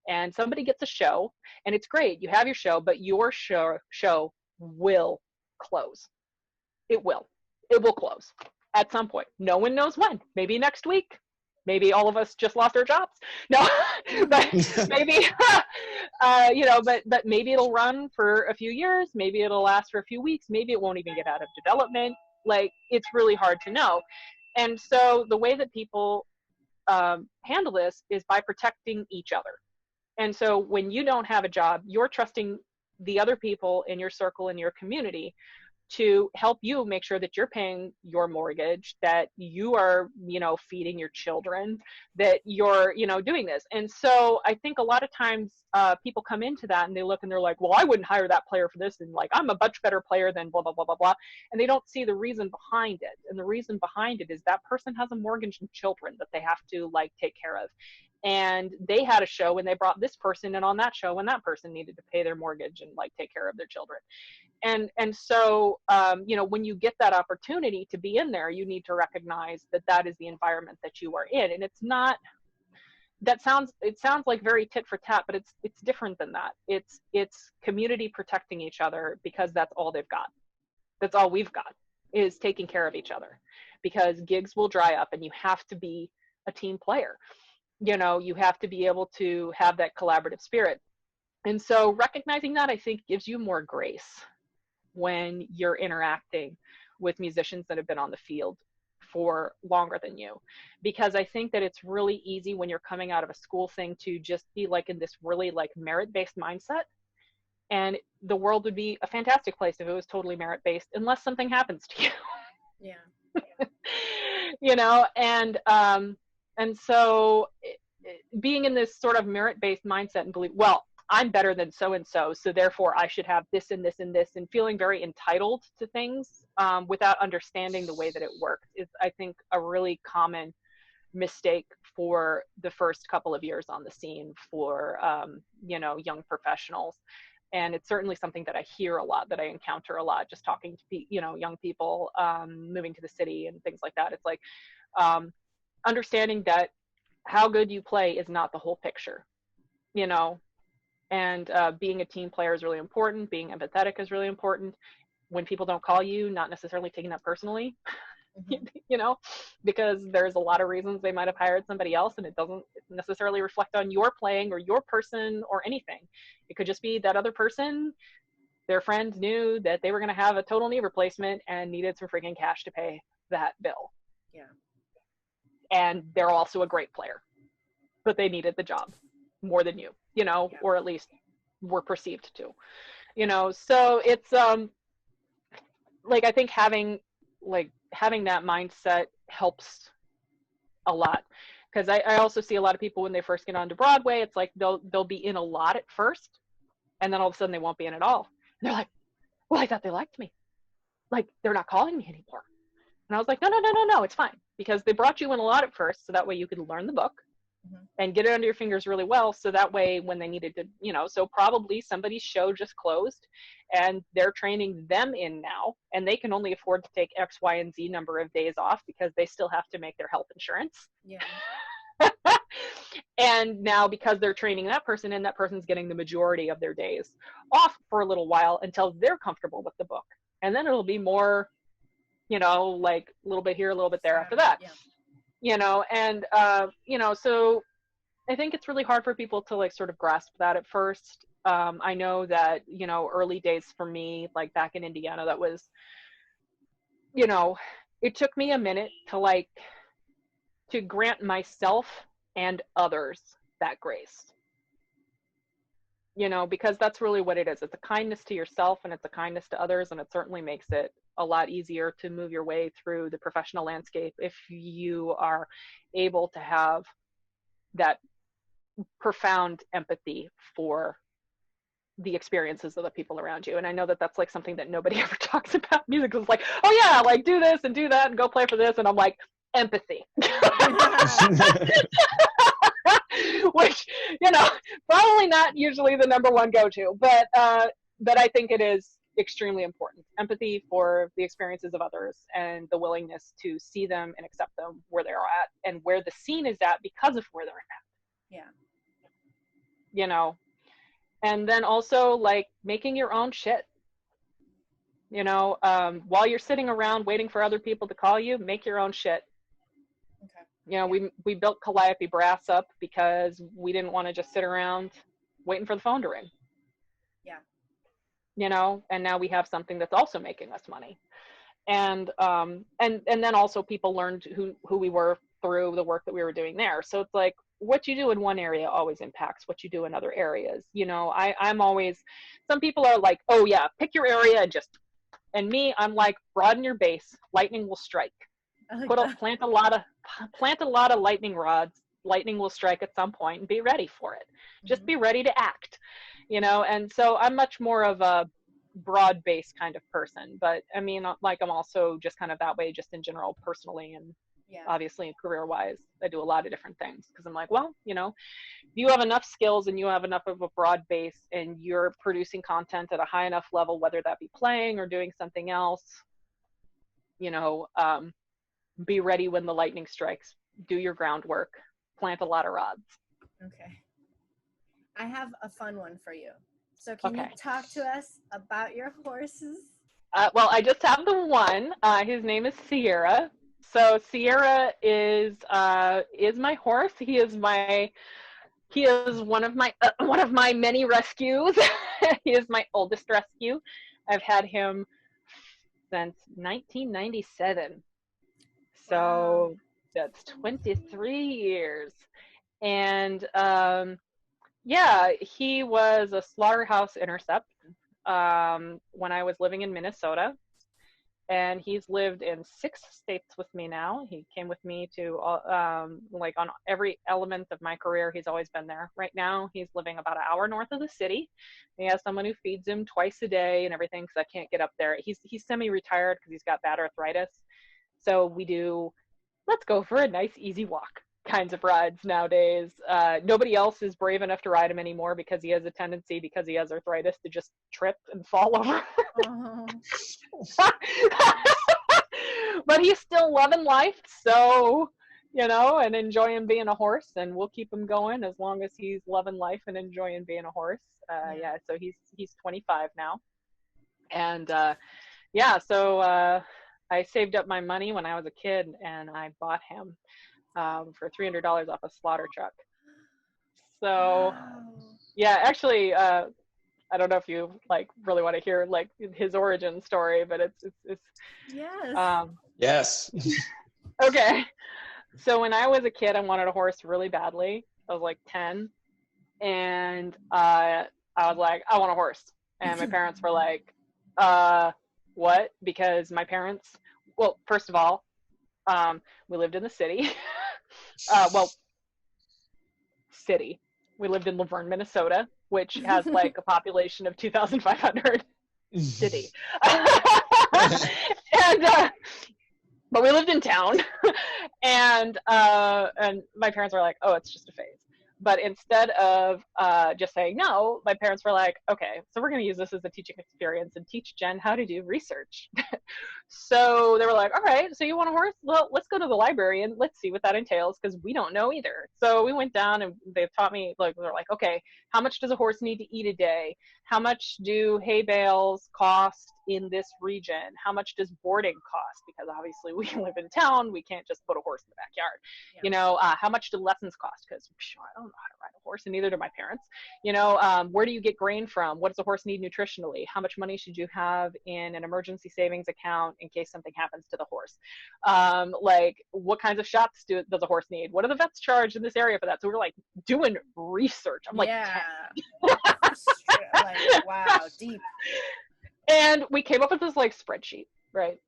and somebody gets a show and it's great. You have your show, but your show will close. It will close at some point. No one knows when. Maybe next week. Maybe all of us just lost our jobs. No, but maybe, you know, but maybe it'll run for a few years. Maybe it'll last for a few weeks. Maybe it won't even get out of development. Like, it's really hard to know. And so the way that people handle this is by protecting each other. And so when you don't have a job, you're trusting the other people in your circle, in your community, to help you make sure that you're paying your mortgage, that you are, you know, feeding your children, that you're, you know, doing this. And so I think a lot of times people come into that and they look and they're like, well, I wouldn't hire that player for this. And like, I'm a much better player than blah, blah, blah, blah, blah. And they don't see the reason behind it. And the reason behind it is that person has a mortgage and children that they have to like take care of. And they had a show and they brought this person in on that show when that person needed to pay their mortgage and like take care of their children. And so, you know, when you get that opportunity to be in there, you need to recognize that that is the environment that you are in. And it's not, it sounds like very tit for tat, but it's different than that. It's community protecting each other, because that's all they've got. That's all we've got, is taking care of each other, because gigs will dry up and you have to be a team player. You know, you have to be able to have that collaborative spirit. And so recognizing that, I think, gives you more grace when you're interacting with musicians that have been on the field for longer than you. Because I think that it's really easy when you're coming out of a school thing to just be like in this really like merit-based mindset. And the world would be a fantastic place if it was totally merit-based, unless something happens to you. Yeah. You know, and so being in this sort of merit-based mindset and believe, well, I'm better than so-and-so, so therefore I should have this and this and this, and feeling very entitled to things without understanding the way that it works is, I think, a really common mistake for the first couple of years on the scene for, you know, young professionals. And it's certainly something that I hear a lot, that I encounter a lot, just talking to, you know, young people moving to the city and things like that. It's like understanding that how good you play is not the whole picture, you know. And being a team player is really important. Being empathetic is really important. When people don't call you, not necessarily taking that personally, you know, because there's a lot of reasons they might have hired somebody else and it doesn't necessarily reflect on your playing or your person or anything. It could just be that other person, their friend knew that they were going to have a total knee replacement and needed some freaking cash to pay that bill. Yeah. And they're also a great player. but they needed the job more than you, you know, Yeah. or at least were perceived to, you know. So it's like, I think having that mindset helps a lot, because I also see a lot of people when they first get onto Broadway, it's like they'll be in a lot at first, and then all of a sudden they won't be in at all. And they're like, well, I thought they liked me, like they're not calling me anymore. And I was like, no, it's fine, because they brought you in a lot at first, so that way you could learn the book and get it under your fingers really well, so that way when they needed to, you know, so probably somebody's show just closed and they're training them in now, and they can only afford to take X, Y, and Z number of days off because they still have to make their health insurance. Yeah. And now, because they're training that person, and that person's getting the majority of their days off for a little while until they're comfortable with the book. And then it'll be more, you know, like a little bit here, a little bit there after that. Yeah. You know, and you know, so I think it's really hard for people to like sort of grasp that at first. I know that, you know, early days for me, like back in Indiana, that was, you know, it took me a minute to grant myself and others that grace, you know, because that's really what it is. It's a kindness to yourself and it's a kindness to others, and it certainly makes it a lot easier to move your way through the professional landscape if you are able to have that profound empathy for the experiences of the people around you. And I know that that's like something that nobody ever talks about. Music is like, oh yeah, like do this and do that and go play for this, and I'm like, empathy. Which, you know, probably not usually the number one go-to, but I think it is extremely important. Empathy for the experiences of others and the willingness to see them and accept them where they're at and where the scene is at because of where they're at. Yeah. You know, and then also like making your own shit. You know, while you're sitting around waiting for other people to call you, make your own shit. Okay. You know, we built Calliope Brass up because we didn't want to just sit around waiting for the phone to ring. Yeah. You know, and now we have something that's also making us money. And then also people learned who we were through the work that we were doing there. So it's like, what you do in one area always impacts what you do in other areas. You know, I'm always, some people are like, oh yeah, pick your area and me, I'm like, broaden your base, lightning will strike. Plant a lot of lightning rods, lightning will strike at some point, and be ready for it. Just be ready to act, you know. And so I'm much more of a broad base kind of person, but I mean, like, I'm also just kind of that way just in general, personally, and obviously career wise. I do a lot of different things because I'm like, well, you know, if you have enough skills and you have enough of a broad base and you're producing content at a high enough level, whether that be playing or doing something else, you know, be ready when the lightning strikes. Do your groundwork. Plant a lot of rods. Okay. I have a fun one for you. So can you talk to us about your horses? Well, I just have the one. His name is Sierra. So Sierra is my horse. He is one of my many rescues. He is my oldest rescue. I've had him since 1997. So that's 23 years. And yeah, he was a slaughterhouse intercept when I was living in Minnesota. And he's lived in 6 states with me now. He came with me to like on every element of my career. He's always been there. Right now, he's living about an hour north of the city. He has someone who feeds him twice a day and everything because I can't get up there. He's semi-retired because he's got bad arthritis. So we do, let's go for a nice easy walk kinds of rides nowadays. Nobody else is brave enough to ride him anymore because he has a tendency, because he has arthritis, to just trip and fall over. But he's still loving life, so, you know, and enjoying being a horse, and we'll keep him going as long as he's loving life and enjoying being a horse. Yeah, so he's 25 now. And yeah, so I saved up my money when I was a kid and I bought him for $300 off a slaughter truck. So yeah, actually, I don't know if you like really want to hear like his origin story, but it's yes. Yes. Okay. So when I was a kid, I wanted a horse really badly. I was like 10, and I was like, I want a horse. And my parents were like, what? Because my parents, well, first of all, we lived in the city. Well, city. We lived in Laverne, Minnesota, which has like a population of 2,500. City. And but we lived in town, and my parents were like, oh, it's just a phase. But instead of just saying no, my parents were like, okay, so we're going to use this as a teaching experience and teach Jen how to do research. So they were like, all right, so you want a horse? Well, let's go to the library and let's see what that entails, because we don't know either. So we went down and they taught me, like, they're like, okay, how much does a horse need to eat a day? How much do hay bales cost in this region? How much does boarding cost? Because obviously we live in town, we can't just put a horse in the backyard. Yeah. You know, how much do lessons cost? Because I don't know how to ride a horse, and neither do my parents. You know, where do you get grain from? What does a horse need nutritionally? How much money should you have in an emergency savings account in case something happens to the horse? Like, what kinds of shots does a horse need? What do the vets charge in this area for that? So we were like doing research. I'm like, yeah. Like, wow, deep. And we came up with this like spreadsheet, right?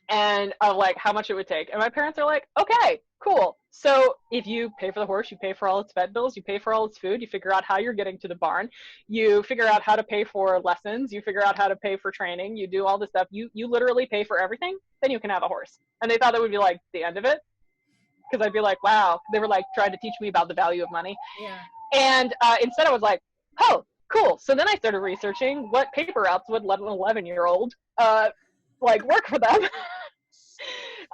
And of like how much it would take. And my parents are like, okay, cool. So if you pay for the horse, you pay for all its vet bills, you pay for all its food, you figure out how you're getting to the barn, you figure out how to pay for lessons, you figure out how to pay for training, you do all this stuff, you literally pay for everything, then you can have a horse. And they thought that would be like the end of it. Because I'd be like, wow, they were like trying to teach me about the value of money. Yeah. And instead I was like, oh, cool. So then I started researching what paper routes would let an 11-year-old like work for them.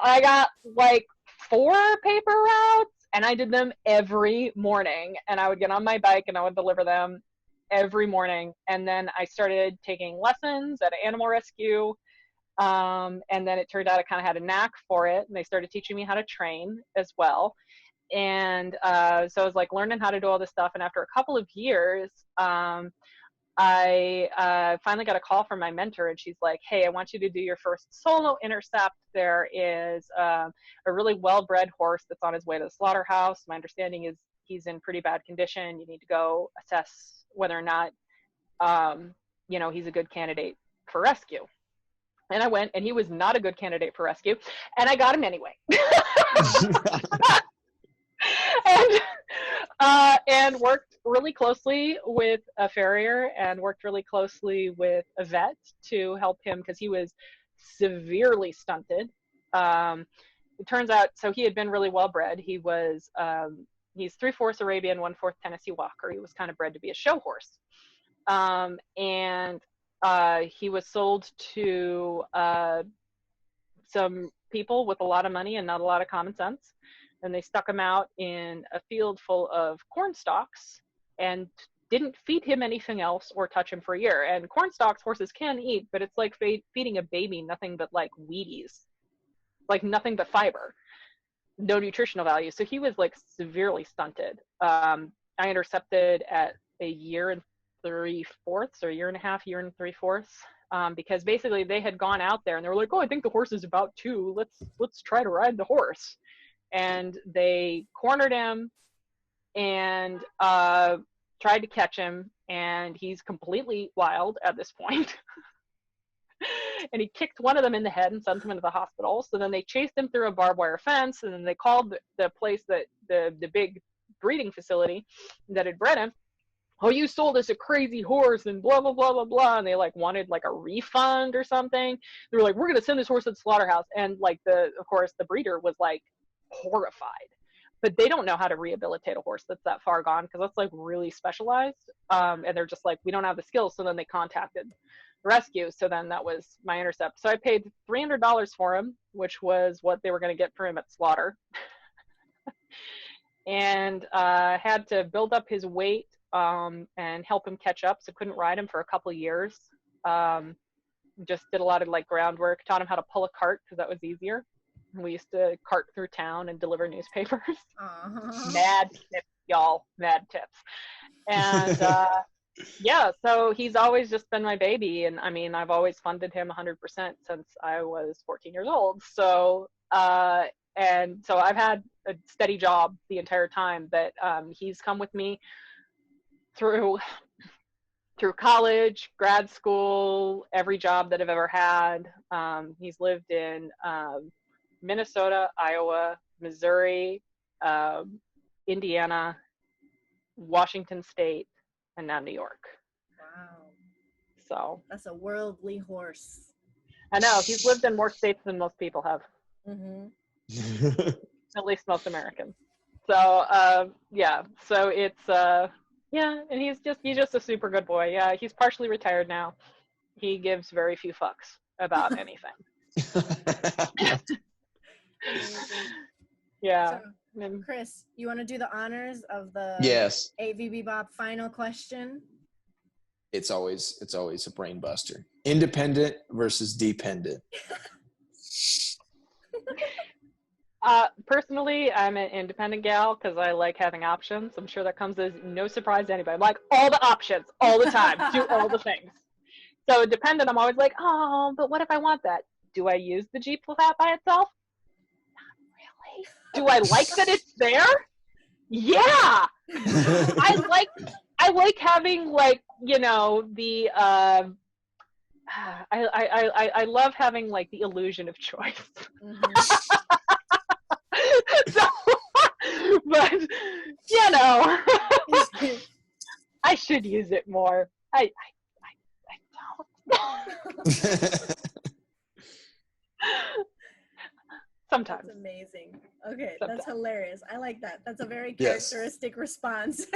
I got like 4 paper routes, and I did them every morning. And I would get on my bike and I would deliver them every morning. And then I started taking lessons at an animal rescue. And then it turned out I kind of had a knack for it, and they started teaching me how to train as well. And so I was like learning how to do all this stuff. And after a couple of years, I finally got a call from my mentor, and she's like, hey, I want you to do your first solo intercept. There is a really well-bred horse that's on his way to the slaughterhouse. My understanding is he's in pretty bad condition. You need to go assess whether or not, you know, he's a good candidate for rescue. And I went, and he was not a good candidate for rescue, and I got him anyway. And worked really closely with a farrier and worked really closely with a vet to help him, because he was severely stunted. It turns out, so he had been really well bred. He was, he's 3/4 Arabian, 1/4 Tennessee Walker. He was kind of bred to be a show horse. And he was sold to some people with a lot of money and not a lot of common sense. And they stuck him out in a field full of corn stalks and didn't feed him anything else or touch him for a year. And corn stalks horses can eat, but it's like feeding a baby nothing but like Wheaties, like nothing but fiber, no nutritional value. So he was like severely stunted. I intercepted at a year and 3/4, or a year and a half, year and 3/4, because basically they had gone out there and they were like, oh, I think the horse is about 2. Let's try to ride the horse. And they cornered him and tried to catch him, and he's completely wild at this point. And he kicked one of them in the head and sent him into the hospital. So then they chased him through a barbed wire fence, and then they called the place that the big breeding facility that had bred him. Oh, you sold us a crazy horse and blah, blah, blah, blah, blah. And they like wanted like a refund or something. They were like, we're going to send this horse to the slaughterhouse. And like of course the breeder was like horrified, but they don't know how to rehabilitate a horse that's that far gone, because that's like really specialized. And they're just like, we don't have the skills. So then they contacted the rescue. So then that was my intercept. So I paid $300 for him, which was what they were going to get for him at slaughter. And had to build up his weight and help him catch up. So couldn't ride him for a couple of years. Just did a lot of like groundwork, taught him how to pull a cart because that was easier. We used to cart through town and deliver newspapers. Mad tips, y'all, mad tips. And yeah, so he's always just been my baby. And I mean, I've always funded him 100% since I was 14 years old. So And so I've had a steady job the entire time, but he's come with me through college, grad school, every job that I've ever had. He's lived in Minnesota, Iowa, Missouri, Indiana, Washington State, and now New York. Wow. So That's a worldly horse. I know he's lived in more states than most people have. Mm-hmm. At least most Americans. So yeah, so it's yeah, and he's just a super good boy. Yeah, he's partially retired now. He gives very few fucks about anything. Yeah. So, Chris, you want to do the honors of the Yes. 8vbebop final question? It's always a brain buster. Independent versus dependent. Personally, I'm an independent gal because I like having options. I'm sure that comes as no surprise to anybody. I'm like, all the options, all the time, do all the things. So dependent, I'm always like, oh, but what if I want that? Do I use the G flat by itself? Not really. Do I like that it's there? Yeah. I like having, like, you know, the I love having, like, the illusion of choice. Mm-hmm. So, but you know, I should use it more. I don't. Sometimes. That's amazing. Okay, Sometimes. That's hilarious. I like that. That's a very Yes. characteristic response.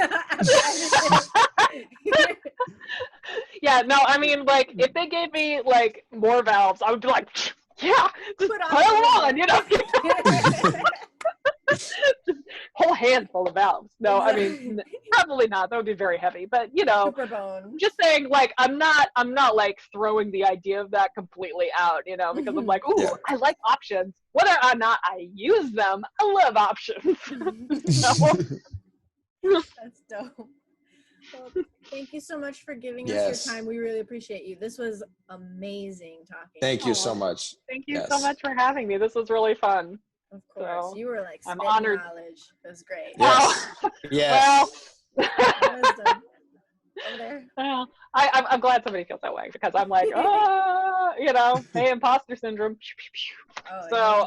Yeah, no, I mean, like, if they gave me, like, more valves, I would be like, yeah, just put them on, you know? Whole handful of valves. No, I mean, probably not. That would be very heavy. But, you know, Superbone. just saying, like, I'm not like throwing the idea of that completely out, you know, because I'm like, ooh, Yeah. I like options. Whether or not I use them, I love options. That's dope. Well, thank you so much for giving Yes. us your time. We really appreciate you. This was amazing talking. Thank you so much. Thank you Yes. so much for having me. This was really fun. Of course. So, You were like I'm spitting honored. knowledge. It was great. Yes. Yes. Wisdom. Over there. Well, I'm glad somebody feels that way because I'm like, oh, you know, hey, imposter syndrome. Oh, So,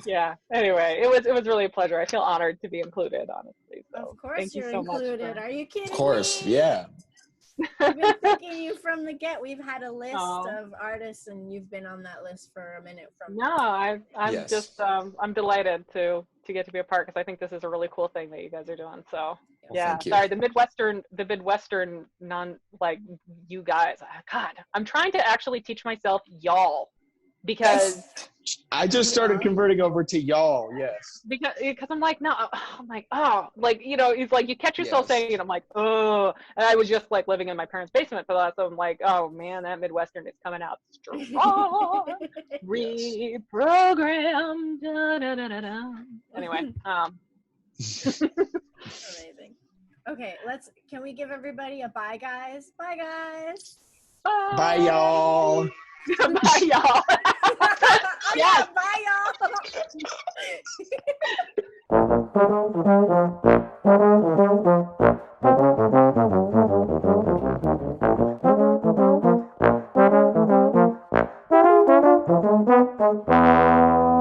yeah. Anyway, it was really a pleasure. I feel honored to be included, honestly. So of course thank you you're so included. much. Are you kidding Of course. me? Yeah. We've been thinking you from the get. We've had a list Oh. of artists, and you've been on that list for a minute. From No, I'm Yes. just I'm delighted to get to be a part because I think this is a really cool thing that you guys are doing. So Well, yeah, thank you. sorry, the Midwestern non like you guys. God, I'm trying to actually teach myself y'all because. I just started converting over to y'all. Yes. Because I'm like, no, I'm like, oh, like, you know, it's like you catch yourself Yes. saying it. I'm like, oh, and I was just like living in my parents' basement for that. So I'm like, oh man, that Midwestern is coming out strong. Reprogram. Da, da, da, da, da. Anyway, Amazing. Okay, can we give everybody a bye, guys? Bye, guys. bye. Bye, y'all. Bye, y'all. Oh, Yes. yeah, bye, y'all.